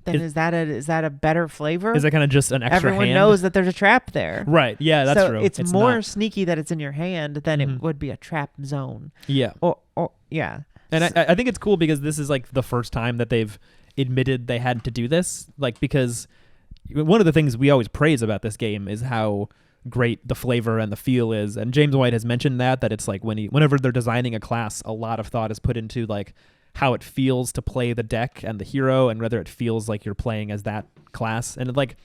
then is that a better flavor? Is that kind of just an extra Everyone hand? knows that there's a trap there. Right. Yeah, that's so true. It's more not. sneaky that it's in your hand than Mhm. it would be a trap zone. Yeah. Or yeah. And I think it's cool because this is like the first time that they've admitted they had to do this. Like, because one of the things we always praise about this game is how great the flavor and the feel is. And James White has mentioned that it's like whenever they're designing a class, a lot of thought is put into like how it feels to play the deck and the hero, and whether it feels like you're playing as that class. And it like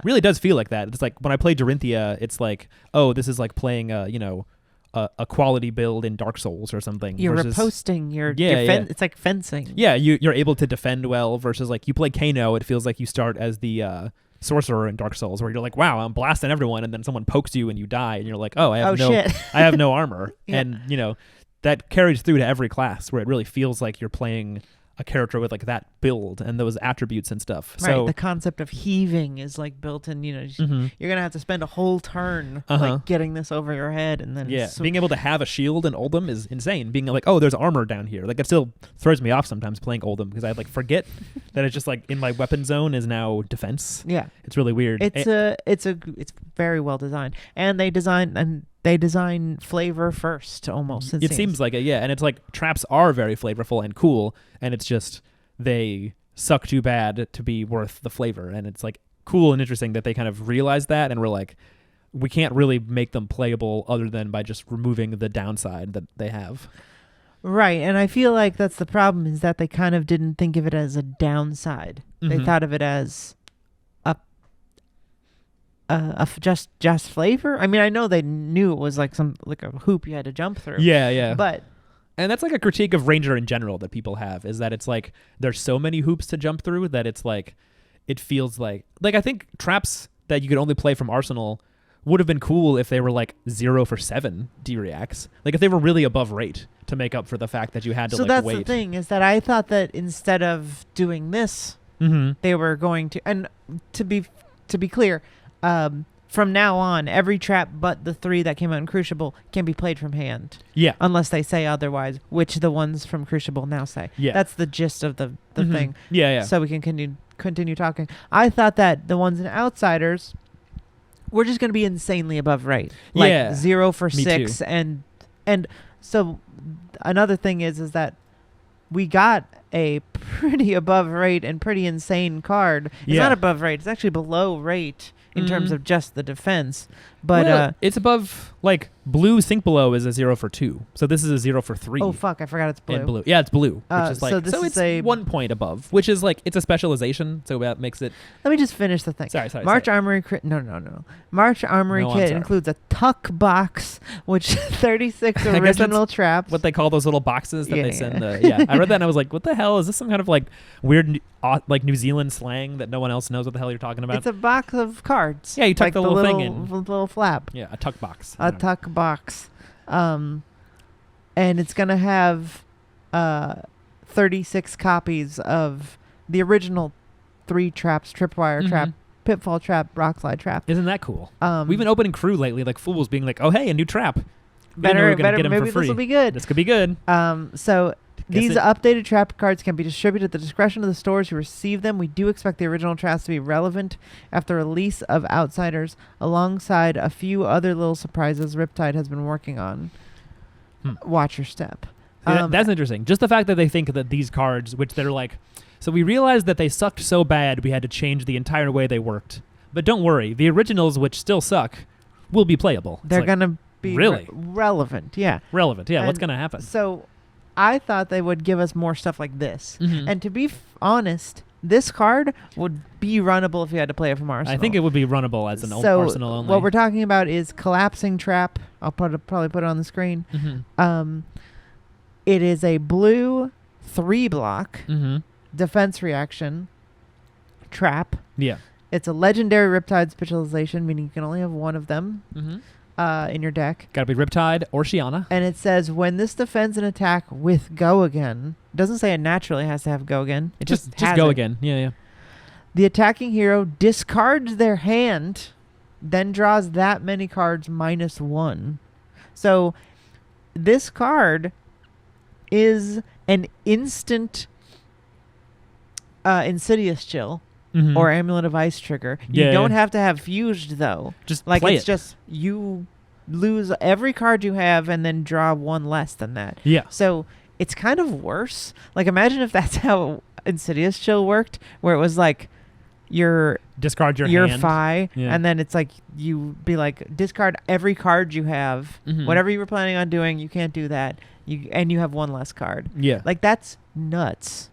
really does feel like that. It's like when I play Dorinthia, it's like, oh, this is like playing a quality build in Dark Souls or something. You're versus, riposting. Yeah. It's like fencing. Yeah, you're able to defend well versus like you play Kano, it feels like you start as the sorcerer in Dark Souls, where you're like, wow, I'm blasting everyone, and then someone pokes you and you die, and you're like, oh, I have no armor. Yeah. And that carries through to every class, where it really feels like you're playing a character with like that build and those attributes and stuff. Right. So The concept of heaving is like built in. Mhm. You're gonna have to spend a whole turn like getting this over your head, and then being able to have a shield in Oldhim is insane. Being like, oh, there's armor down here. Like, it still throws me off sometimes playing Oldhim because I like forget that it's just like in my weapon zone is now defense. Yeah, it's really weird. It's very well designed, and they design flavor first almost. It seems like it, yeah. And it's like traps are very flavorful and cool, and it's just they suck too bad to be worth the flavor. And it's like cool and interesting that they kind of realized that, and we're like, we can't really make them playable other than by just removing the downside that they have. Right, and I feel like that's the problem, is that they kind of didn't think of it as a downside. They thought of it as just flavor. I mean, I know they knew it was like a hoop you had to jump through. Yeah. But and that's like a critique of Ranger in general that people have, is that it's like there's so many hoops to jump through that it's like it feels like I think traps that you could only play from Arsenal would have been cool if they were like 0 for 7 D-reacts. Like if they were really above rate to make up for the fact that you had to wait. So that's the thing, is that I thought that instead of doing this, they were going to, and to be clear, from now on, every trap but the 3 that came out in Crucible can be played from hand. Yeah. Unless they say otherwise, which the ones from Crucible now say. Yeah. That's the gist of the thing. Yeah. So we can continue talking. I thought that the ones in Outsiders were just going to be insanely above rate. Like 0 for 6. And so another thing is that we got a pretty above rate and pretty insane card. It's not above rate. It's actually below rate in terms of just the defense. But it's above, like, blue Sink Below is a 0 for 2. So this is a 0 for 3. Oh, fuck. I forgot it's blue. And blue. Yeah, it's blue. Which is like, so it's a 1 point above, which is like, it's a specialization. So that makes it. Let me just finish the thing. Sorry. March Armory No. March Armory Kit includes a tuck box, which 36 original traps. What they call those little boxes that they send. I read that and I was like, what the hell? Is this some kind of like weird like New Zealand slang that no one else knows what the hell you're talking about? It's a box of cards. Yeah, you tuck the little thing in. Little flap. Yeah, a tuck box. A tuck box. And it's going to have 36 copies of the original 3 traps: Tripwire Trap, Pitfall Trap, Rockslide Trap. Isn't that cool? We've been opening Crew lately, like fools being like, oh, hey, a new trap. Better, maybe this will be good. This could be good. So these updated trap cards can be distributed at the discretion of the stores who receive them. We do expect the original traps to be relevant after release of Outsiders, alongside a few other little surprises Riptide has been working on. Watch your step. That's interesting. Just the fact that they think that these cards, which they're like, so we realized that they sucked so bad we had to change the entire way they worked. But don't worry, the originals, which still suck, will be playable. They're going to be relevant. Yeah. Relevant. Yeah. What's going to happen? So I thought they would give us more stuff like this. And to be honest, this card would be runnable if you had to play it from Arsenal. I think it would be runnable as an Arsenal only. What we're talking about is Collapsing Trap. I'll probably put it on the screen. It is a blue 3-block defense reaction trap. Yeah. It's a legendary Riptide specialization, meaning you can only have one of them in your deck. Got to be Riptide or Shiana. And it says when this defends an attack with Go Again, it doesn't say it naturally has to have Go Again. It just Go Again. Yeah. The attacking hero discards their hand, then draws that many cards -1. So this card is an instant Insidious Chill. Mhm. or Amulet of Ice trigger. You Yeah, don't yeah. have to have fused though. Just Like play it's it. just you lose every card you have and then draw one less than that. Yeah. So it's kind of worse. Like imagine if that's how Insidious Chill worked, where it was like your Discard your your hand. fi, Yeah. and then it's like you be like discard every card you have. Mhm. Whatever you were planning on doing, you can't do that. You have one less card. Yeah. Like that's nuts.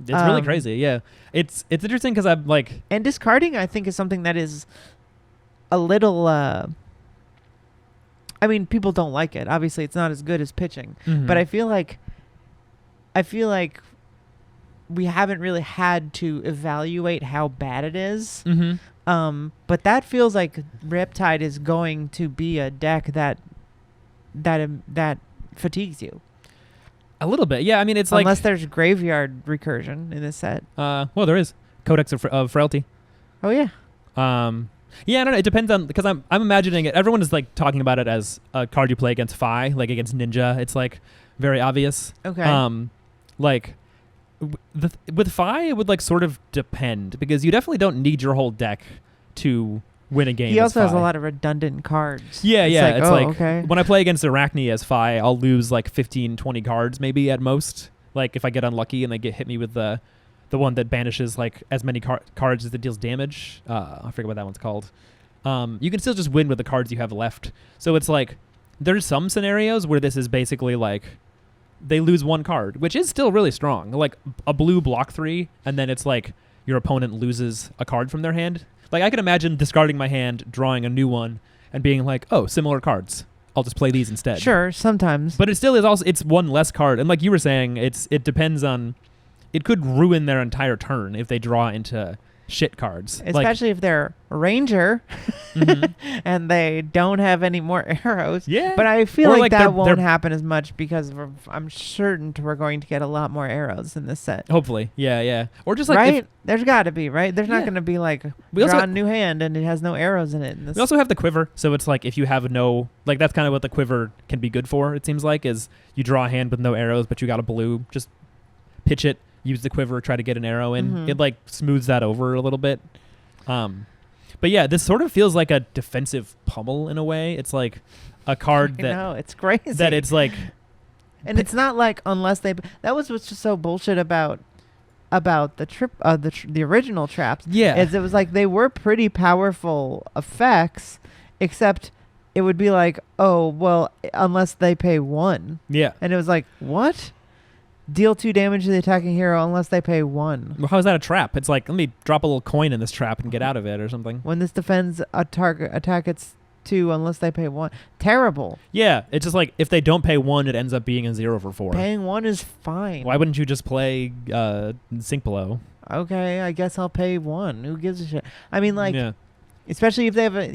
It's really um, crazy. Yeah. It's interesting because I'm like. And discarding, I think, is something that is a little. I mean, people don't like it. Obviously, it's not as good as pitching, but I feel like we haven't really had to evaluate how bad it is. Mm-hmm. But that feels like Riptide is going to be a deck that fatigues you. A little bit. Yeah. I mean, it's Unless there's graveyard recursion in this set. well, there is Codex of Frailty. Oh yeah. Yeah, I don't know. It depends on because I'm imagining it. Everyone is like talking about it as a card you play against Fi, like against Ninja. It's like very obvious. Okay. Like with Fi, it would like sort of depend because you definitely don't need your whole deck to win a game. He as also has a Fi. lot of redundant cards. Yeah, It's yeah. like, It's oh, like okay. when I play against Arachne as Fi, I'll lose like 15, 20 cards maybe at most. Like if I get unlucky and they hit me with the one that banishes like as many cards as it deals damage. I forget what that one's called. You can still just win with the cards you have left. So it's like there's some scenarios where this is basically like they lose one card, which is still really strong. Like a blue block 3, and then it's like your opponent loses a card from their hand. Like I can imagine discarding my hand, drawing a new one, and being like, oh, similar cards. I'll just play these instead. Sure, sometimes. But it still is also it's one less card. And like you were saying, it depends on it could ruin their entire turn if they draw into shit cards. Especially if they're a ranger Mhm. and they don't have any more arrows. Yeah. But I feel Or like like that they're- won't they're- happen as much because I'm certain we're going to get a lot more arrows in this set. Hopefully. Yeah, yeah. Or just like right? There's got to be, right? There's not Yeah. going to be like We also- draw a new hand and it has no arrows in it. In this. we also have the quiver, so it's like if you have no like that's kind of what the quiver can be good for, it seems like, is you draw a hand with no arrows, but you got a blue, just pitch it, use the quiver, try to get an arrow in. Mhm. It like smooths that over a little bit. But yeah, this sort of feels like a defensive pummel in a way. It's like a card I that know, it's crazy. that it's like and it's not like unless they that was what's just so bullshit about the original traps. yeah. Is it was like they were pretty powerful effects, except it would be like, oh well, unless they pay 1, Yeah. and it was like, what? Deal 2 damage to the attacking hero unless they pay 1. Well, how is that a trap? It's like let me drop a little coin in this trap and get out of it or something. When this defends a target attack, it's 2 unless they pay 1. Terrible. Yeah, it's just like if they don't pay 1, it ends up being a 0 for 4. Paying 1 is fine. Why wouldn't you just play Sink Below? Okay, I guess I'll pay 1. Who gives a shit? I mean, like, yeah. especially if they have a,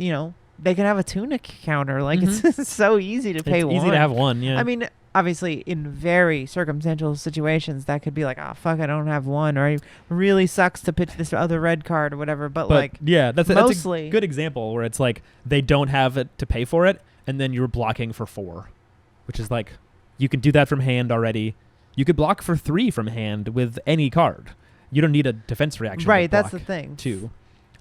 they can have a tunic counter. Like, it's so easy to pay It's 1. easy to have one, yeah. I mean, obviously, in very circumstantial situations, that could be like, oh, fuck, I don't have 1, or it really sucks to pitch this other red card or whatever. But like, yeah, that's mostly a good example where it's like they don't have it to pay for it, and then you're blocking for 4, which is like you can do that from hand already. You could block for 3 from hand with any card. You don't need a defense reaction. right, to that's the block thing. 2.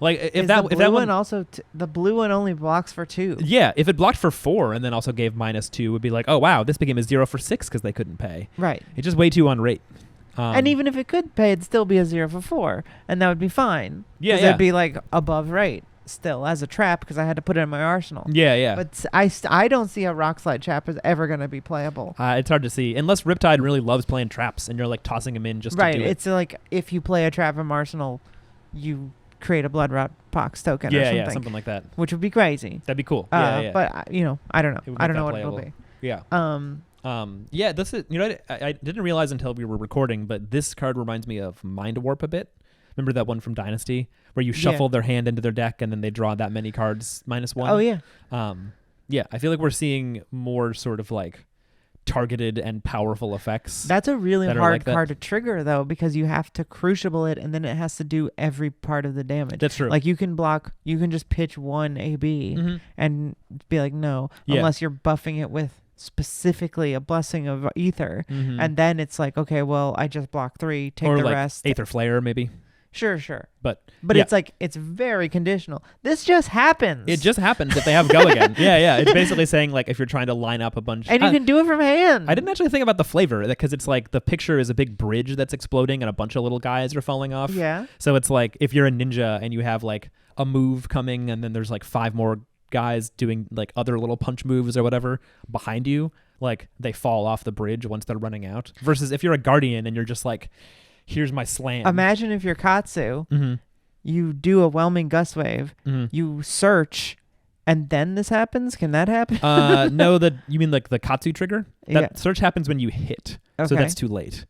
Like if Is that the if blue that one one also the blue one only blocks for 2. yeah, if it blocked for 4 and then also gave -2, would be like, oh wow, this became a 0 for 6 because they couldn't pay. Right. It's just way too on rate. And even if it could pay, it'd still be a 0 for 4, and that would be fine. Yeah, 'Cause yeah. it'd be like above rate still as a trap because I had to put it in my arsenal. yeah. But I don't see a rock slide trap is ever going to be playable. It's hard to see unless Riptide really loves playing traps and you're like tossing him in just Right. to do it. It's like if you play a trap from arsenal, you create a blood rot pox token or something, Yeah, something like that. which would be crazy. That'd be cool. Yeah. But I don't know. It would I make don't know that what it'll playable. be. Yeah. Yeah, this is I didn't realize until we were recording, but this card reminds me of Mind Warp a bit. Remember that one from Dynasty where you shuffle their hand into their deck and then they draw that many cards -1? Oh yeah. Yeah, I feel like we're seeing more sort of like targeted and powerful effects. That's a really that are hard like that. card to trigger though, because you have to crucible it and then it has to do every part of the damage. That's true. Like you can just pitch 1 AB Mhm. and be like no, Yeah. unless you're buffing it with specifically a Blessing of Ether. Mhm. And then it's like, okay, well, I just block 3, take or the like rest. Aether Flare maybe. Sure. But But yeah, it's like, it's very conditional. This just happens. it just happens if they have go again. Yeah. It's basically saying like if you're trying to line up a bunch. and you can do it from hand. I didn't actually think about the flavor because it's like the picture is a big bridge that's exploding and a bunch of little guys are falling off. Yeah. So it's like if you're a ninja and you have like a move coming and then there's like 5 more guys doing like other little punch moves or whatever behind you, like they fall off the bridge once they're running out. Versus if you're a guardian and you're just like, here's my slam. Imagine if you're Katsu, you do a whelming gust wave, you search, and then this happens. Can that happen? No, you mean like the Katsu trigger? That Yeah. search happens when you hit, so Okay. that's too late.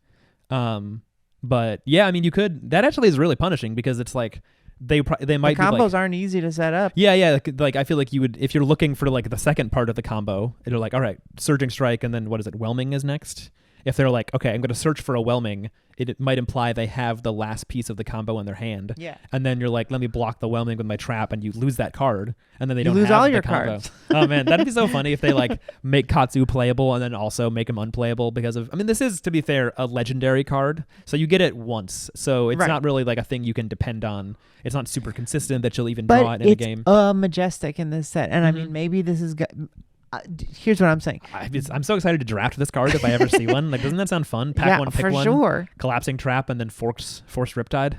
But yeah, I mean, you could. That actually is really punishing because it's like they might The be like, combos aren't easy to set up. yeah. Like I feel like you would if you're looking for like the second part of the combo, it'll like all right, surging strike, and then what is it? Whelming is next. If they're like, okay, I'm going to search for a whelming, it might imply they have the last piece of the combo in their hand. Yeah. And then you're like, let me block the whelming with my trap, and you lose that card, and then they You don't lose have all the your combo. cards. Oh man, that'd be so funny if they like make Katsu playable and then also make him unplayable because of. I mean, this is, to be fair, a legendary card, so you get it once, so it's Right. not really like a thing you can depend on. It's not super consistent that you'll even draw But it in a it's game. majestic in this set. And I mean, maybe this is... here's what I'm saying. I'm so excited to draft this card if I ever see one. Like, doesn't that sound fun? Pack yeah, one, pick for one. sure. Collapsing trap and then force Riptide.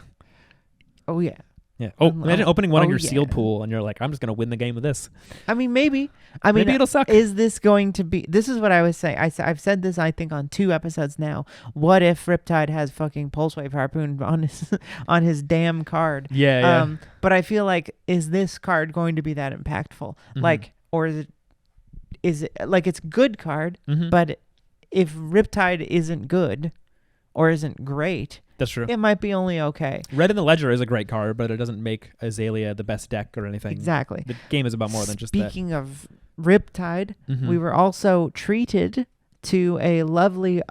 Oh, yeah. Yeah. Oh, imagine opening one on your yeah. sealed pool and you're like, I'm just gonna win the game with this. I mean, maybe. I mean, Maybe it'll suck. Is this going to be... This is what I was saying. I've said this, I think, on 2 episodes now. What if Riptide has fucking Pulse Wave Harpoon on his on his damn card? Yeah. But I feel like, is this card going to be that impactful? Like, or is it like, it's a good card, but if Riptide isn't good or isn't great, That's true. it might be only okay. Red in the Ledger is a great card, but it doesn't make Azalea the best deck or anything. Exactly. The game is about more than just that. Speaking of Riptide, Mhm. we were also treated to a lovely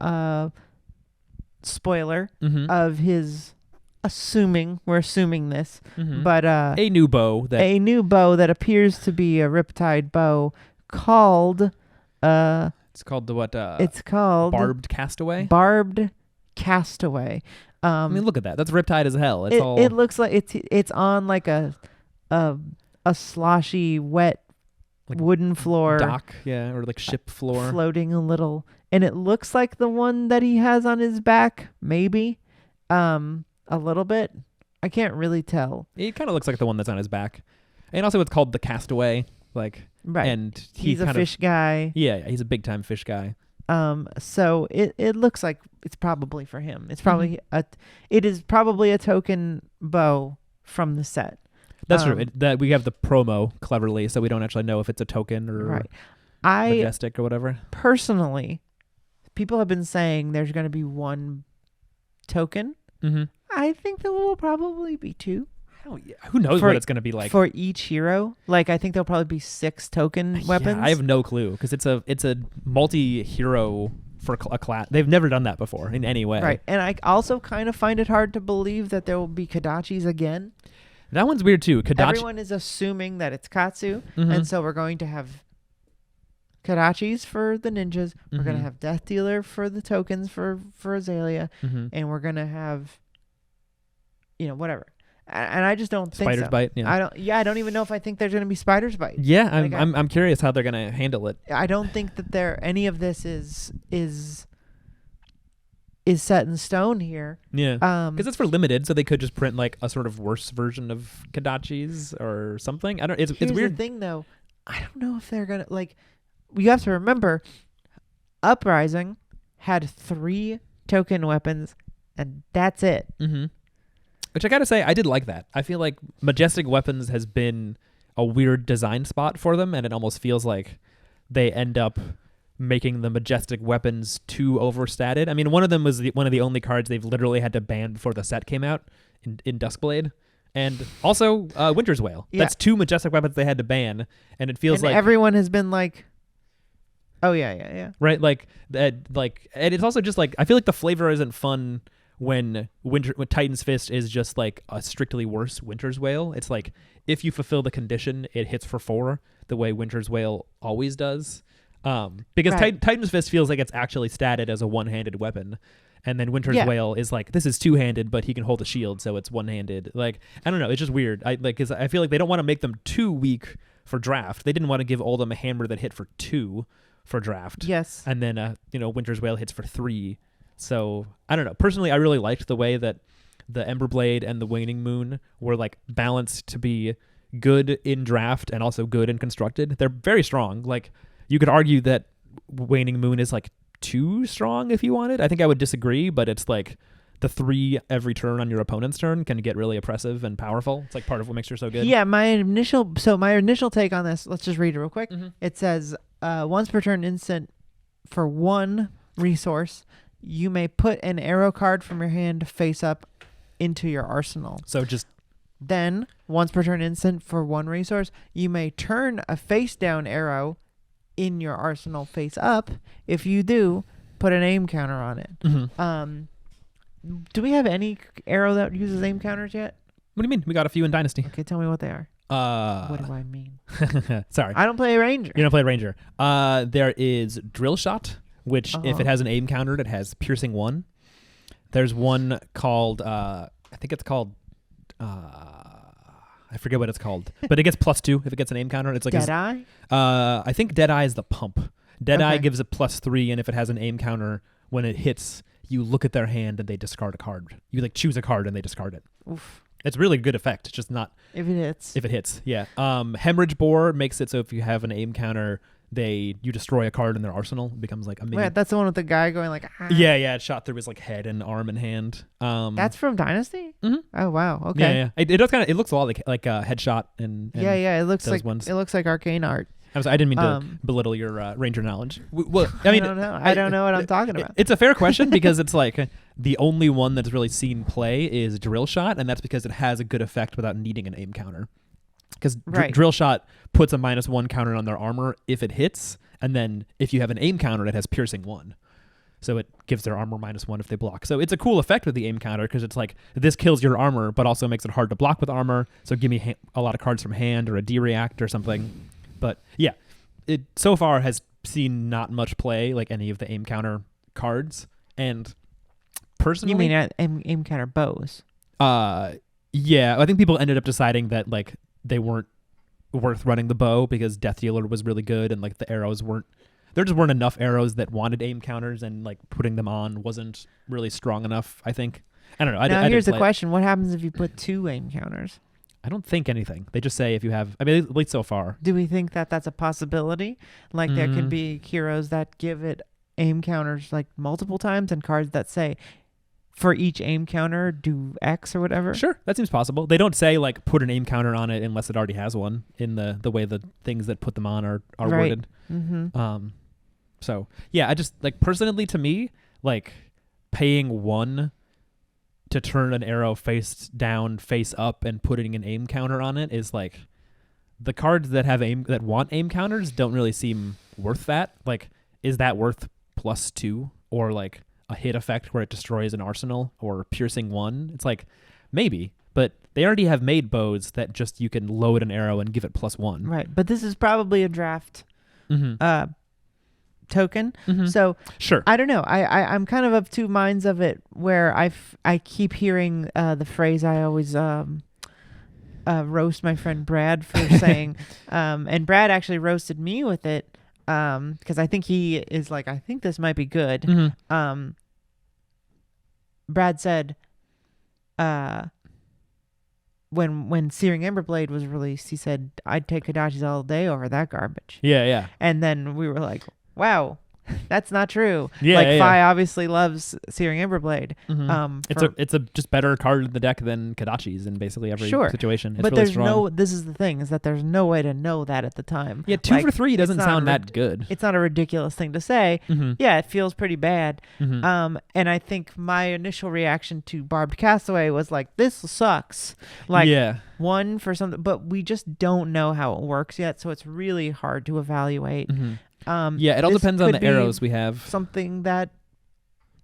spoiler of his we're assuming this, but a new bow that a new bow that appears to be a Riptide bow called it's called the what? it's called Barbed Castaway. Barbed Castaway. I mean, look at that. That's Riptide as hell. It's all It looks like it's on like a sloshy, wet Like wooden floor, dock, yeah, or like ship floor. floating a little, and it looks like the one that he has on his back, maybe, a little bit. I can't really tell. It kind of looks like the one that's on his back, and also it's called the Castaway. Like, Right. and He's a kind fish guy. Yeah, he's a big time fish guy. So it looks like it's probably for him. It's probably it is probably a token bow from the set. That's true. That we have the promo cleverly, so we don't actually know if it's a token or Right. I majestic or whatever. personally, people have been saying there's going to be one token. Mm-hmm. I think there will probably be 2 Hell yeah. Who knows For- what it's going to be like? for each hero. Like, I think there'll probably be 6 token weapons. Yeah, I have no clue because it's a multi-hero for a class. They've never done that before in any way. Right. And I also kind of find it hard to believe that there will be Kadachis again. That one's weird too. Kadachi. Everyone is assuming that it's Katsu, Mhm. and so we're going to have Kadachis for the ninjas. We're going to Mhm. have Death Dealer for the tokens for Azalea, Mhm. and we're going to have, whatever. And I just don't think Spider's so. Bite. Yeah. I don't even know if I think there's going to be Spider's Bite. Yeah, Like, I'm curious how they're gonna handle it. I don't think that any of this is set in stone here. Yeah, Um, because it's for limited, so they could just print like a sort of worse version of Kadachis or something. I don't. It's here's weird. the thing, though. I don't know if they're gonna You have to remember, Uprising had 3 token weapons, and that's it. Mm-hmm. Which I gotta say, I did like that. I feel like Majestic Weapons has been a weird design spot for them, and it almost feels like they end up making the Majestic Weapons too overstated. I mean, one of them was one of the only cards they've literally had to ban before the set came out in Duskblade. And also Winter's Wail. Yeah. That's 2 Majestic Weapons they had to ban, and it feels And like everyone has been like, oh, yeah. right, like that, like, and it's also just like I feel like the flavor isn't fun when Titan's Fist is just like a strictly worse Winter's Wail. It's like if you fulfill the condition, it hits for 4 the way Winter's Wail always does. Because Right. Titan's Fist feels like it's actually statted as a one-handed weapon, And then Winter's Yeah. Wail is like, this is two-handed, but he can hold a shield, so it's one-handed. Like, I don't know. It's just weird. Cause I feel like they don't want to make them too weak for draft. They didn't want to give Oldhim a hammer that hit for 2 for draft. Yes. And then, Winter's Wail hits for 3. So I don't know. Personally, I really liked the way that the Emberblade and the Waning Moon were like balanced to be good in draft and also good in constructed. They're very strong. Like, you could argue that Waning Moon is like too strong if you wanted. I think I would disagree, but it's like the 3 every turn on your opponent's turn can get really oppressive and powerful. It's like part of what makes her so good. Yeah, my initial take on this, let's just read it real quick. Mm-hmm. It says, once per turn instant for 1 resource, you may put an arrow card from your hand face up into your arsenal. So just Then, once per turn instant for 1 resource, you may turn a face down arrow in your arsenal face up. If you do, put an aim counter on it. mm-hmm. Do we have any arrow that uses aim counters yet? What do you mean? We got a few in Dynasty. Okay, tell me what they are. What do I mean? Sorry. I don't play a ranger. You don't play Ranger. There is Drill Shot, which if it has an aim counter, it has Piercing 1. There's one called, I think it's called, I forget what it's called, but it gets +2 if it gets an aim counter. It's like Deadeye? I think Deadeye is the pump. Deadeye Okay. gives it +3, and if it has an aim counter, when it hits, you look at their hand and they discard a card. You like choose a card and they discard it. Oof. It's really good effect. It's just not If it hits. if it hits. Yeah. Hemorrhage Bore makes it so if you have an aim counter, you destroy a card in their arsenal. It becomes like a mini. Wait, that's the one with the guy going like, ah. Yeah. It shot through his like head and arm and hand. That's from Dynasty? Mhm. Oh, wow. Okay. Yeah. It does kind of. It looks a lot like Headshot and Yeah. It looks those like ones. it looks like arcane art. I didn't mean to Um, belittle your Ranger knowledge. Well, I mean, don't know. I don't know what I'm talking about. It's a fair question because it's like the only one that's really seen play is Drill Shot, and that's because it has a good effect without needing an aim counter. Because Right. Drill Shot puts a -1 counter on their armor if it hits, and then if you have an aim counter, it has Piercing 1. So it gives their armor -1 if they block. So it's a cool effect with the aim counter because it's like this kills your armor, but also makes it hard to block with armor. So give me a lot of cards from hand or a D-React or something. But yeah, it so far has seen not much play, like any of the aim counter cards. And personally, You mean aim counter bows? yeah, I think people ended up deciding that like they weren't worth running the bow because Death Dealer was really good and like the arrows there just weren't enough arrows that wanted aim counters, and like putting them on wasn't really strong enough, I think. I don't know. Now I here's the didn't play it. question: what happens if you put 2 aim counters? I don't think anything. They just say if you have, I mean, at least so far. Do we think that that's a possibility? Like there could Mm. be heroes that give it aim counters like multiple times, and cards that say for each aim counter do X or whatever. Sure, that seems possible. They don't say like put an aim counter on it unless it already has one in the way the things that put them on are Right. worded. Mm-hmm. So yeah, I just like personally to me, like paying 1 to turn an arrow face down, face up, and putting an aim counter on it is like the cards that want aim counters don't really seem worth that. Like, is that worth +2 or like a hit effect where it destroys an arsenal or Piercing 1? It's like maybe, but they already have made bows that just you can load an arrow and give it +1. Right, but this is probably a draft Mm-hmm. token. Mm-hmm. So Sure. I don't know. I'm kind of two minds of it, where I keep hearing the phrase I always roast my friend Brad for saying, and Brad actually roasted me with it because I think he is like, I think this might be good. Mm-hmm. Brad said, when Searing Emberblade was released, he said, I'd take Kodachis all day over that garbage. Yeah. And then we were like, wow, that's not true. Yeah, like yeah, Fi obviously loves Searing Emberblade. Mm-hmm. It's a just better card in the deck than Kodachis in basically every Sure. situation. It's but really there's strong. this is the thing, is that there's no way to know that at the time. Yeah, 2 Like, for 3 doesn't it's not sound a that good. It's not a ridiculous thing to say. Mm-hmm. Yeah, it feels pretty bad. Mm-hmm. And I think my initial reaction to Barbed Castaway was like, this sucks. Like yeah. 1 for something, but we just don't know how it works yet, so it's really hard to evaluate. Mm-hmm. Yeah, it all this depends on could the be arrows we have. Something that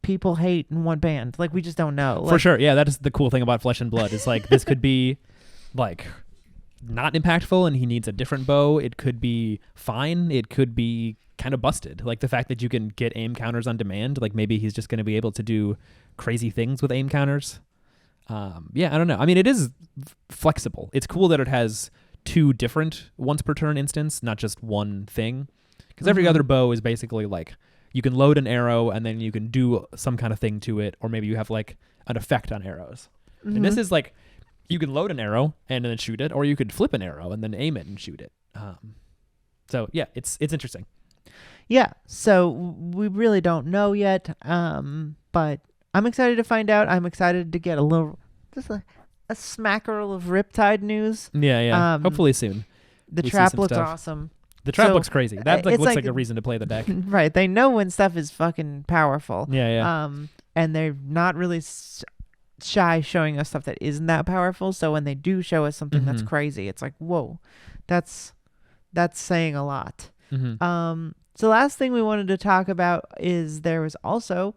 people hate in one band. Like, we just don't know. For sure. Yeah, that is the cool thing about Flesh and Blood. Is like this could be like not impactful and he needs a different bow. It could be fine. It could be kind of busted. Like the fact that you can get aim counters on demand, like maybe he's just going to be able to do crazy things with aim counters. Yeah, I don't know. I mean, it is flexible. It's cool that it has 2 different once per turn instance, not just one thing. Because every other bow is basically like you can load an arrow and then you can do some kind of thing to it, or maybe you have like an effect on arrows. And this is like you can load an arrow and then shoot it, or you could flip an arrow and then aim it and shoot it. So yeah, it's interesting. Yeah, so we really don't know yet, but I'm excited to find out. I'm excited to get a little, just a smackerel of Riptide news. Yeah. Hopefully soon. The we trap see some looks stuff. awesome. The trap So, looks crazy. That it's looks like- like a reason to play the deck. Right, they know when stuff is fucking powerful. Yeah. And they're not really shy showing us stuff that isn't that powerful. So when they do show us something that's Mhm. crazy, it's like, whoa, that's saying a lot. Mm-hmm. So last thing we wanted to talk about is there was also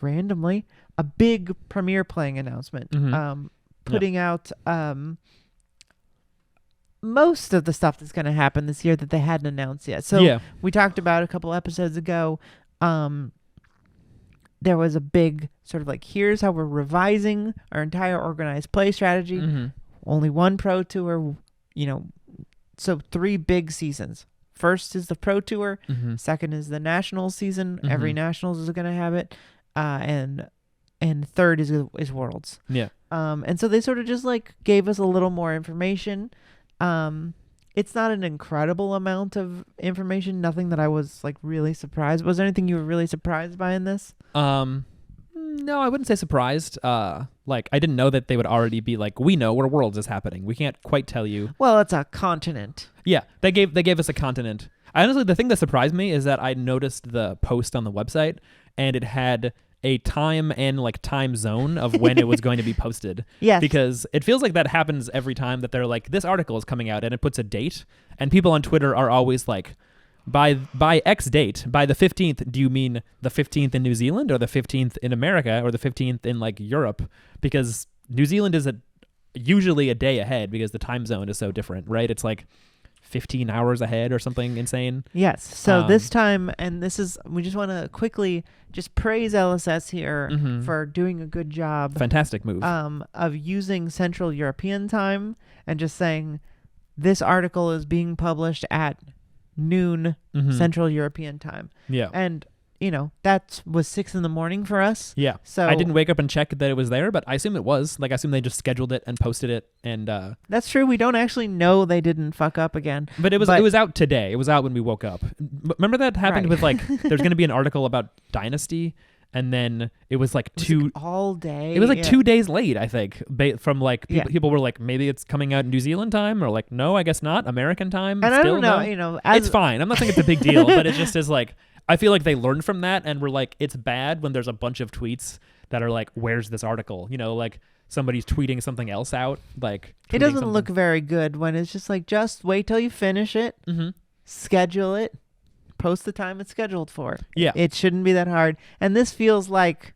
randomly a big Premiere Playing announcement. Mhm. Putting out most of the stuff that's going to happen this year that they hadn't announced yet. So yeah. we talked about a couple episodes ago. There was a big sort of like, here's how we're revising our entire organized play strategy. Mm-hmm. Only one Pro Tour, so 3 big seasons. First is the Pro Tour. Mm-hmm. Second is the Nationals season. Mhm. Every Nationals is going to have it. And third is Worlds. Yeah. And so they sort of just like gave us a little more information. It's not an incredible amount of information. Nothing that I was like really surprised. Was there anything you were really surprised by in this? No, I wouldn't say surprised. Like I didn't know that they would already be like, we know where Worlds is happening. We can't quite tell you. Well, it's a continent. Yeah, they gave us a continent. Honestly, the thing that surprised me is that I noticed the post on the website and it had a time and like time zone of when it was going to be posted. Yes. Because it feels like that happens every time that they're like, this article is coming out and it puts a date, and people on Twitter are always like, by X date, by the 15th, do you mean the 15th in New Zealand or the 15th in America or the 15th in like Europe? Because New Zealand is usually a day ahead because the time zone is so different, right? It's like 15 hours ahead or something insane. Yes. So this time, and we just want to quickly just praise LSS here Mhm. for doing a good job Fantastic move. of using Central European time and just saying this article is being published at noon Mhm. Central European time. Yeah. And, that was 6 a.m. for us. Yeah. So I didn't wake up and check that it was there, but I assume it was. Like, I assume they just scheduled it and posted it. And that's true. We don't actually know they didn't fuck up again. but it was out today. It was out when we woke up. Remember that happened Right. with like there's going to be an article about Dynasty, and then it was like Was two. it all day. It was like Yeah. 2 days late, I think, from like Yeah. people were like, maybe it's coming out in New Zealand time, or like, no, I guess not, American time. And I Still don't know, no? as It's fine. I'm not saying it's a big deal, but it just is like, I feel like they learned from that and were like, it's bad when there's a bunch of tweets that are like, where's this article? Like somebody's tweeting something else out. Like it tweeting doesn't something- look very good when it's just like, just wait till you finish it, Mhm. schedule it, post the time it's scheduled for. Yeah. It shouldn't be that hard. And this feels like,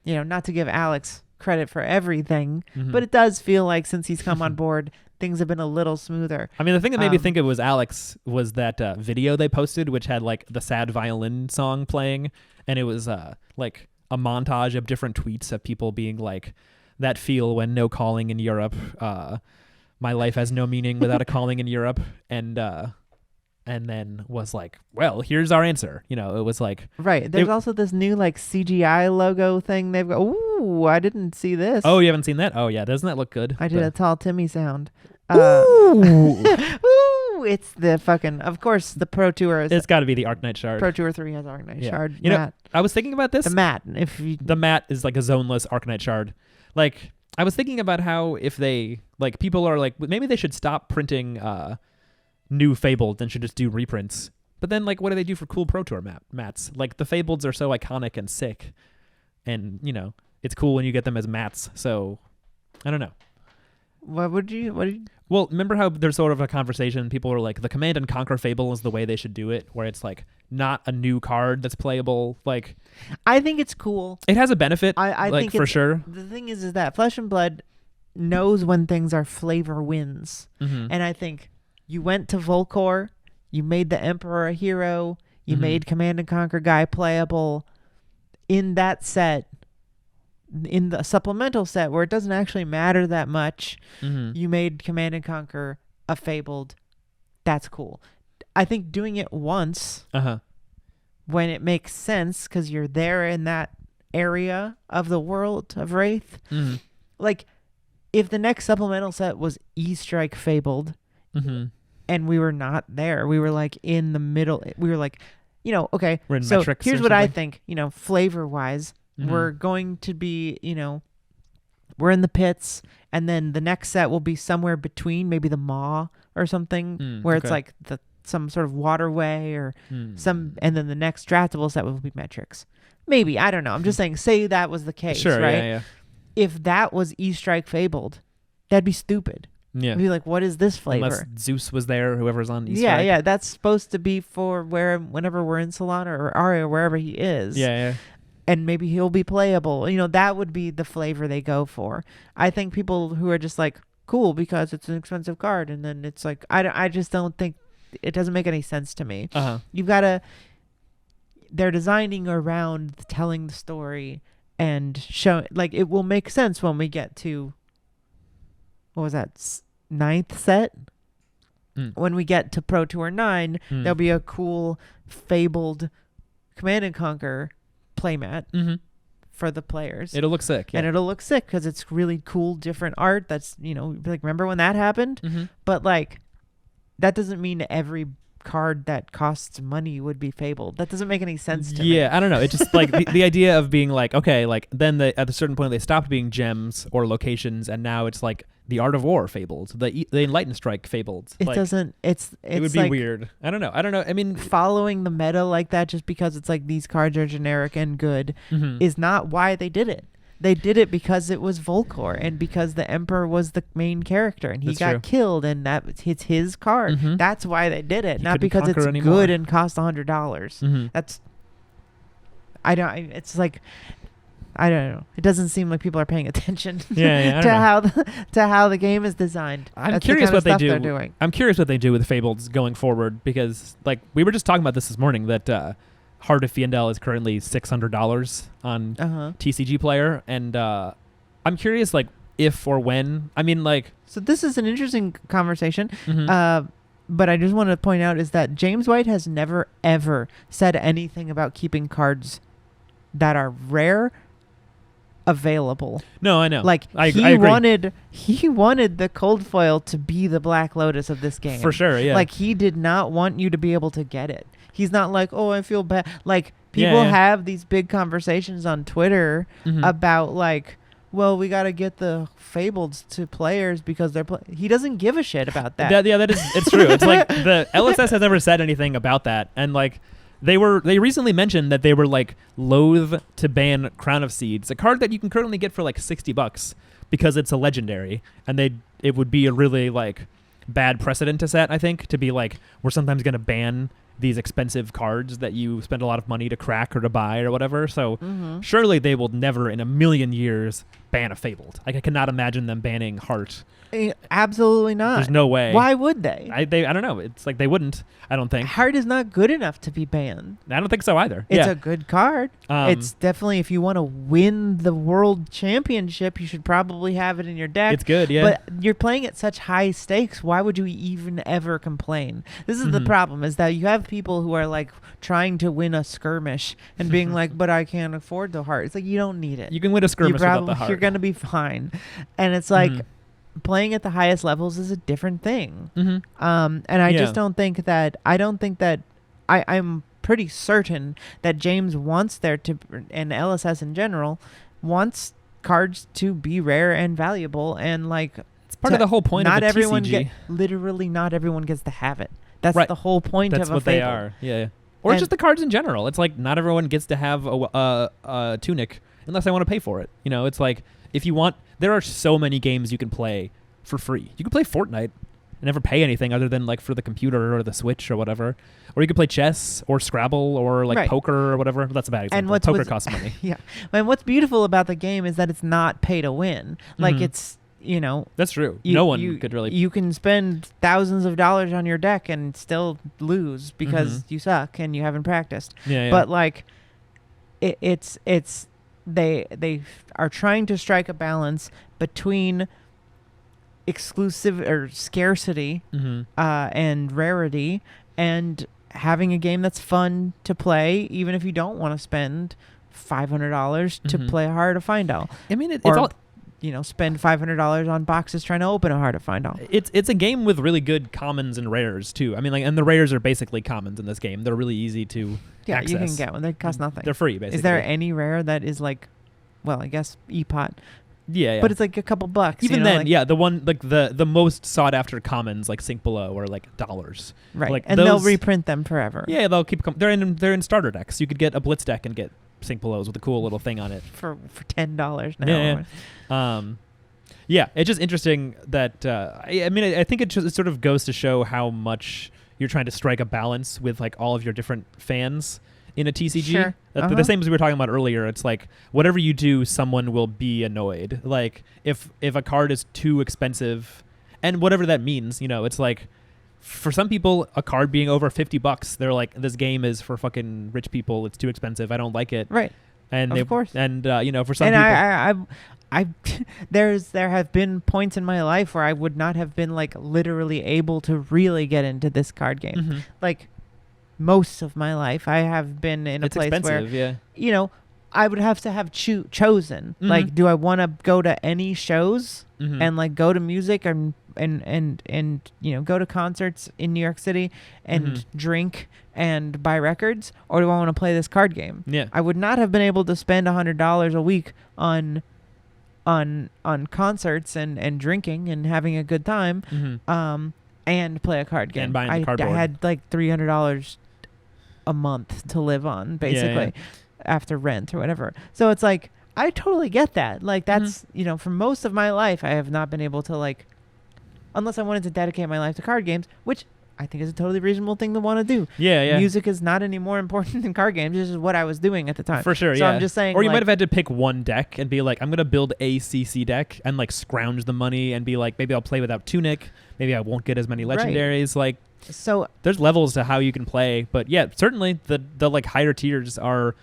not to give Alex credit for everything, Mhm. but it does feel like since he's come on board, things have been a little smoother. I mean, the thing that made me Um, think it was Alex was that video they posted, which had like the sad violin song playing, and it was like a montage of different tweets of people being like, "That feel when no calling in Europe, my life has no meaning without a calling in Europe," and then was like, "Well, here's our answer." It was like, Right. There's also this new like CGI logo thing they've got. Ooh, I didn't see this. "Oh, you haven't seen that? Oh, yeah, doesn't that look good?" I did a tall Timmy sound. Ooh. Ooh, it's the fucking, of course, the Pro Tour is, It's got to be the Arknight Shard. Pro Tour 3 has Arknight Yeah. Shard. You know, Mat. I was thinking about this. The mat. If you, The mat is like a zoneless Arknight Shard. Like, I was thinking about how if they, like, people are like, maybe they should stop printing new Fabled and should just do reprints. But then, like, what do they do for cool Pro Tour mats? Like, the Fableds are so iconic and sick. And, it's cool when you get them as mats. So, I don't know. what did you, Well, remember how there's sort of a conversation, people are like, the Command and Conquer Fable is the way they should do it, where it's like not a new card that's playable. Like, I think it's cool. it has a benefit, I like, think for it's, sure. The thing is that Flesh and Blood knows when things are flavor wins. Mm-hmm. And I think you went to Volcor, You made the Emperor a hero. You Mhm. made Command and Conquer Guy playable. In that set, in the supplemental set where it doesn't actually matter that much, Mhm. you made Command and Conquer a Fabled. That's cool. I think doing it once Uh-huh. when it makes sense because you're there in that area of the world of Wraith. Mhm. Like, if the next supplemental set was E-Strike Fabled Mhm. and we were not there, we were like in the middle. We were like, okay, We're in so metrics here's or what I something? think, flavor-wise. Mhm. We're going to be, we're in the pits, and then the next set will be somewhere between maybe the Maw or something, where it's Okay. like some sort of waterway or and then the next draftable set will be metrics. Maybe, I don't know. I'm just saying, say that was the case, Sure, right? yeah. If that was E-Strike Fabled, that'd be stupid. Yeah. I'd be like, what is this flavor? Unless Zeus was there, whoever's on Easter Yeah, that's supposed to be for whenever we're in Solana or Aria, wherever he is. Yeah. And maybe he'll be playable. That would be the flavor they go for. I think people who are just like, cool, because it's an expensive card, and then it's like, I just don't think, it doesn't make any sense to me. Uh-huh. You've got to, they're designing around telling the story and showing, like, it will make sense when we get to, what was that, 9th set? When we get to Pro Tour 9, there'll be a cool Fabled Command and Conquer playmat for the players. It'll look sick. Yeah. And it'll look sick because it's really cool, different art. That's, like, remember when that happened? But, like, that doesn't mean every card that costs money would be Fabled. That doesn't make any sense to me. Yeah, I don't know. It's just like the idea of being like, okay, like then at a certain point they stopped being gems or locations, and now it's like the Art of War Fabled, the Enlightened Strike Fabled. It like, doesn't. It would be like weird. I don't know. I mean, following the meta like that just because it's like these cards are generic and good mhm. is not why they did it. They did it because it was Volcor and because the Emperor was the main character and he That's got true. killed and it's his card. Mhm. That's why they did it, He not couldn't because it's conquer anymore. good and cost $100. Mhm. That's it's like I don't know. It doesn't seem like people are paying attention Yeah, I don't know. to how the game is designed. I'm That's curious the kind what of they stuff do. they're doing. I'm curious what they do with Fableds going forward because, like, we were just talking about this morning that Heart of Fiendel is currently $600 on TCG Player, and I'm curious, like, if or when. I mean, like, So this is an interesting conversation. mhm. But I just want to point out is that James White has never, ever said anything about keeping cards that are rare available. No, I know. Like, I he agree. wanted the cold foil to be the Black Lotus of this game. For sure, yeah. Like, he did not want you to be able to get it. He's not like, oh, I feel bad. Like, people Yeah. have these big conversations on Twitter Mhm. about, like, well, we got to get the Fableds to players because they're he doesn't give a shit about that. That is, it's true. It's like the LSS has never said anything about that, and like they recently mentioned that they were like loath to ban Crown of Seeds, a card that you can currently get for like $60 because it's a legendary, and it would be a really like bad precedent to set, I think, to be like we're sometimes going to ban these expensive cards that you spend a lot of money to crack or to buy or whatever. So surely they will never in a million years ban a Fabled. Like, I cannot imagine them banning Heart. Absolutely not. There's no way. Why would they? I don't know. It's like they wouldn't. I don't think. Heart is not good enough to be banned. I don't think so either. It's yeah. a good card. It's definitely, if you want to win the world championship, you should probably have it in your deck. It's good, yeah. But you're playing at such high stakes. Why would you even ever complain? This is the problem, is that you have people who are like trying to win a skirmish and being like, but I can't afford the Heart. It's like, you don't need it. You can win a skirmish without the Heart. You're going to be fine. And it's like, playing at the highest levels is a different thing. And I just don't think that, I'm pretty certain that James wants there to, and LSS in general, wants cards to be rare and valuable, and like, it's part of the whole point not of the everyone TCG. literally not everyone gets to have it. That's Right. the whole point That's of a what they Fable. are. Yeah. Or And- just the cards in general. It's like not everyone gets to have a tunic unless they want to pay for it. You know, it's like if you want, there are so many games you can play for free. You can play Fortnite and never pay anything other than like for the computer or the Switch or whatever. Or you could play chess or Scrabble or like Right. poker or whatever. That's a bad example. And Poker costs money. Yeah. And what's beautiful about the game is that it's not pay to win. Like, Mhm. it's you know, That's true. you, No one you, could really. You can spend thousands of dollars on your deck and still lose because you suck and you haven't practiced. Yeah. But like, it's they are trying to strike a balance between exclusive or scarcity and rarity, and having a game that's fun to play, even if you don't want to spend $500 to play a Heart of Fyendal. I mean, it's Or, all. Spend $500 on boxes trying to open a Heart of Fyendal. It's a game with really good commons and rares too. I mean, like, and the rares are basically commons in this game. They're really easy to access. You can get one. They cost nothing. They're free, basically. Is there any rare that is like, well, I guess EPOT, Yeah. but it's like a couple bucks. Even you know, then, like, yeah, the one like the most sought after commons like Sink Below are like dollars. right, like and they'll those- reprint them forever. Yeah, they'll keep. They're in starter decks. You could get a Blitz deck and get Sink Belows with a cool little thing on it. for $10 now. Yeah. Yeah, it's just interesting that I think it sort of goes to show how much you're trying to strike a balance with like all of your different fans in a TCG. Sure. The same as we were talking about earlier. It's like whatever you do, someone will be annoyed. Like if a card is too expensive, and whatever that means, it's like for some people a card being over $50, they're like, this game is for fucking rich people. It's too expensive. I don't like it. Right. And Of course. And for some And people. I there have been points in my life where I would not have been like literally able to really get into this card game. Mhm. Like most of my life, I have been in a It's place expensive, where yeah. I would have to have chosen. Mhm. Like, do I want to go to any shows Mhm. and like go to music and go to concerts in New York City and Mhm. drink and buy records, or do I want to play this card game? Yeah. I would not have been able to spend $100 a week on concerts and drinking and having a good time, Mhm. and play a card game. And buying the I cardboard. had like $300 a month to live on, basically, after rent or whatever. So it's like, I totally get that. Like, that's, for most of my life, I have not been able to, like, unless I wanted to dedicate my life to card games, which I think is a totally reasonable thing to want to do. Yeah. Music is not any more important than card games. This is what I was doing at the time. For sure, So yeah. I'm just saying, or you like, might have had to pick one deck and be like, I'm going to build a CC deck and like scrounge the money and be like, maybe I'll play without Tunic. Maybe I won't get as many Right. legendaries. Like, so there's levels to how you can play. But yeah, certainly the like higher tiers are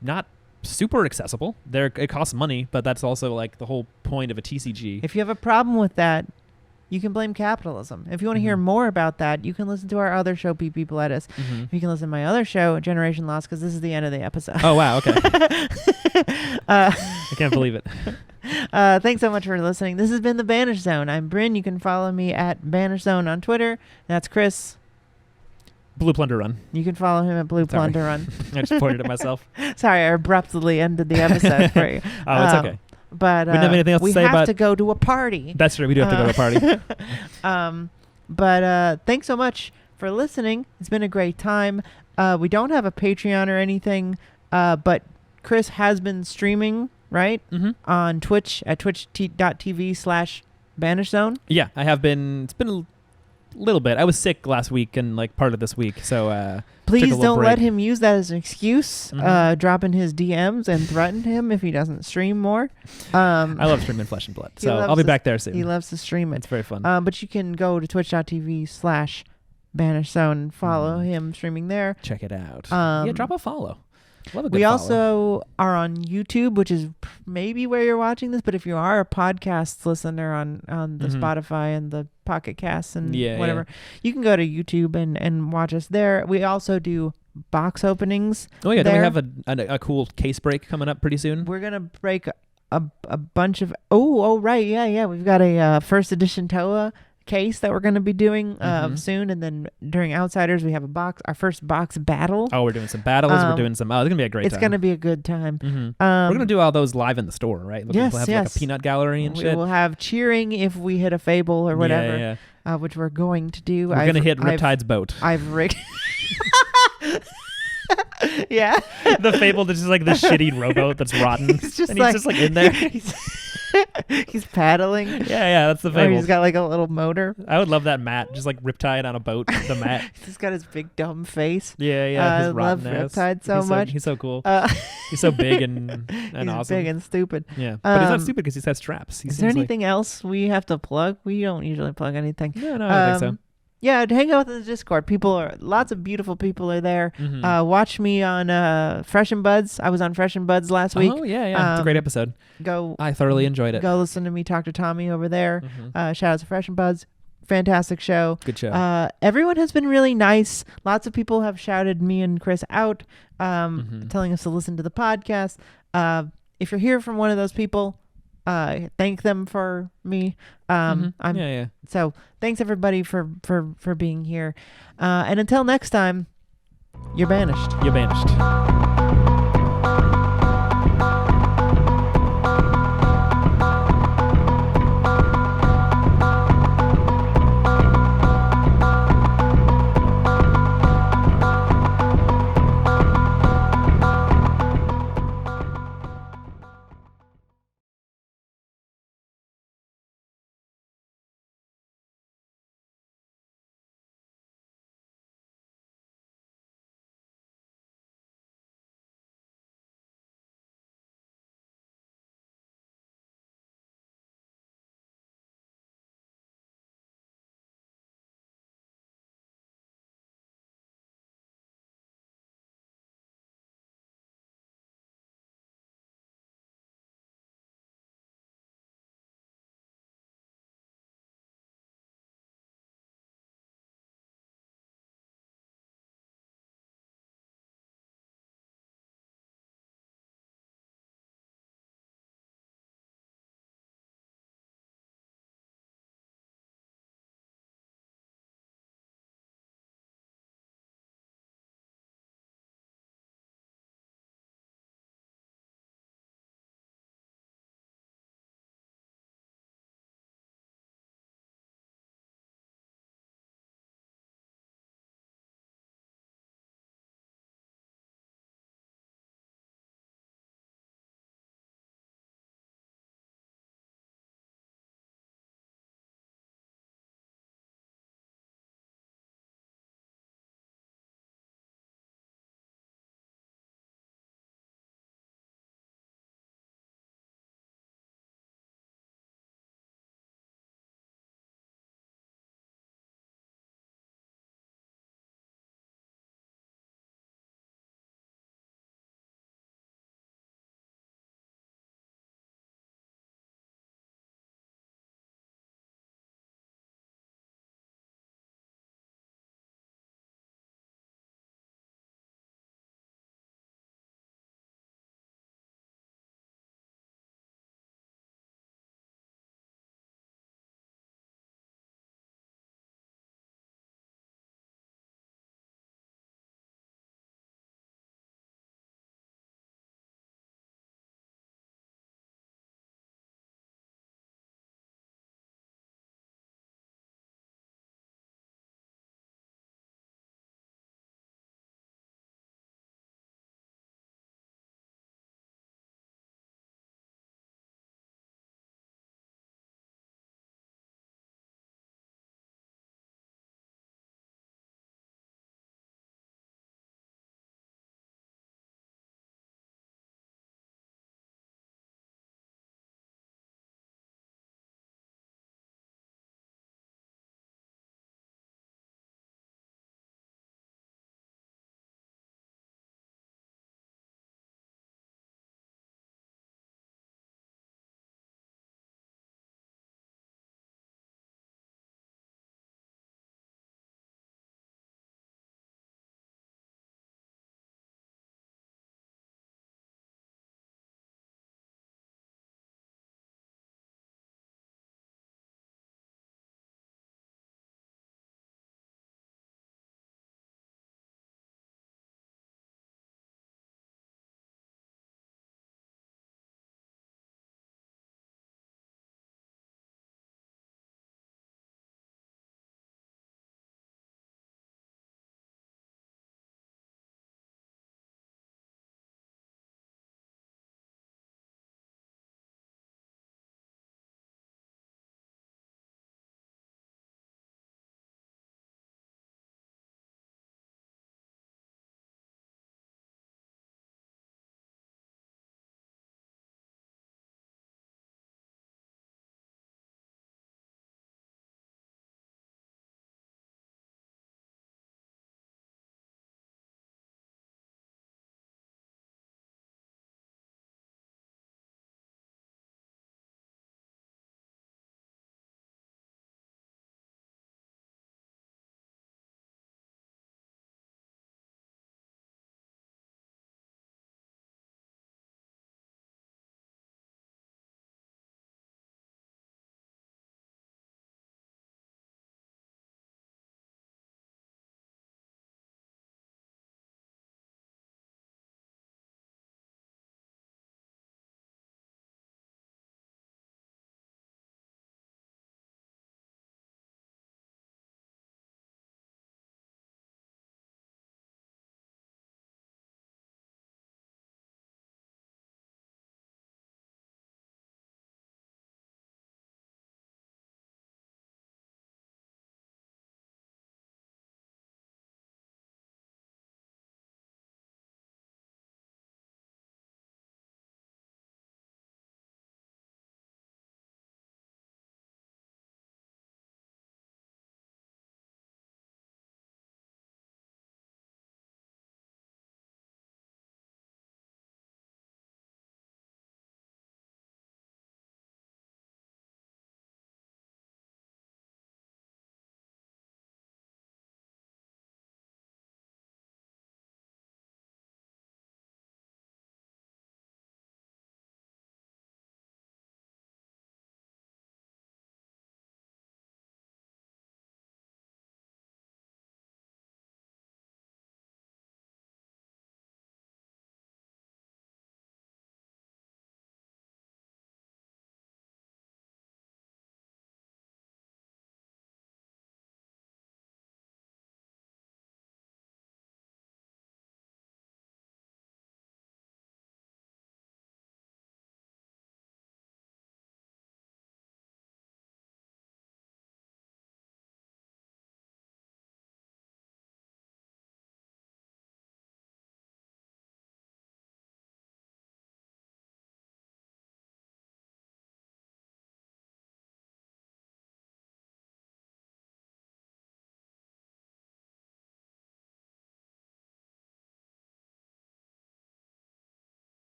not super accessible. It costs money, but that's also like the whole point of a TCG. if you have a problem with that, you can blame capitalism. If you want to hear Mhm. more about that, you can listen to our other show, PP Lettuce. Mhm. You can listen to my other show, Generation Lost, because this is the end of the episode. Oh, wow. Okay. uh, I can't believe it. Thanks so much for listening. This has been The Banish Zone. I'm Bryn. You can follow me at Banish Zone on Twitter. That's Chris. Blue Plunder Run. You can follow him at Blue Sorry. Plunder Run. I just pointed at myself. Sorry, I abruptly ended the episode for you. Oh, it's okay. But We didn't have anything else to we say have about- to go to a party. That's true. We do have to go to a party. But thanks so much for listening. It's been a great time. We don't have a Patreon or anything, but Chris has been streaming, right? Mm-hmm. On Twitch at twitch.tv/BanishZone. Yeah, I have been. It's been a little bit. I was sick last week and like part of this week, so Please little don't let break. him use that as an excuse. Mhm. Drop in his DMs and threaten him if he doesn't stream more. I love streaming Flesh and Blood. He So loves I'll be to- back there soon. He loves to stream it. It's very fun. But you can go to twitch.tv/BanishZone and follow him streaming there. Check it out. um, Yeah, drop a follow. Love a good We follow. also are on YouTube, which is maybe where you're watching this. But if you are a podcast listener on the Mhm. Spotify and the Pocket Casts and Yeah, whatever, you can go to YouTube and watch us there. We also do box openings. Oh yeah, don't we there. have a cool case break coming up pretty soon? We're gonna break a bunch of right, yeah. We've got a first edition Toa case that we're gonna be doing Mhm. soon, and then during Outsiders we have our first box battle. Oh, we're doing some battles. We're doing some. Oh, it's gonna be a great It's time. gonna be a good time. Mm-hmm. We're gonna do all those live in the store, right? Yes, we'll have yes. like a peanut gallery and We shit. will have cheering if we hit a Fable or whatever, Yeah. which we're going to do. We're gonna hit Riptide's boat. I've rigged. Yeah. The Fable that's just like the shitty rowboat that's rotten. He's just and like- he's just like in there. He's- He's paddling. Yeah, that's the Or fable. he's got like a little motor. I would love that Matt, just like Riptide on a boat. The Matt. He's just got his big dumb face. Yeah. I His love rotten ass. Riptide so much. He's so cool. Uh, He's so big and he's awesome. big and stupid. Yeah, but he's not Um, stupid because he has straps. He Is there seems like- anything else we have to plug? We don't usually plug anything. No, I don't think Yeah, hang out in the Discord. Lots of beautiful people are there. so. Mhm. Watch me on Fresh and Buds. I was on Fresh and Buds last week. Oh yeah. It's a great episode. Go I thoroughly enjoyed it. go listen to me talk to Tommy over there. Mhm. Shout out to Fresh and Buds. Fantastic show. Good show. Everyone has been really nice. Lots of people have shouted me and Chris out, Mhm. telling us to listen to the podcast. If you're here from one of those people, thank them for me. Mhm. I'm yeah. So thanks everybody for being here. And until next time, you're banished. You're banished.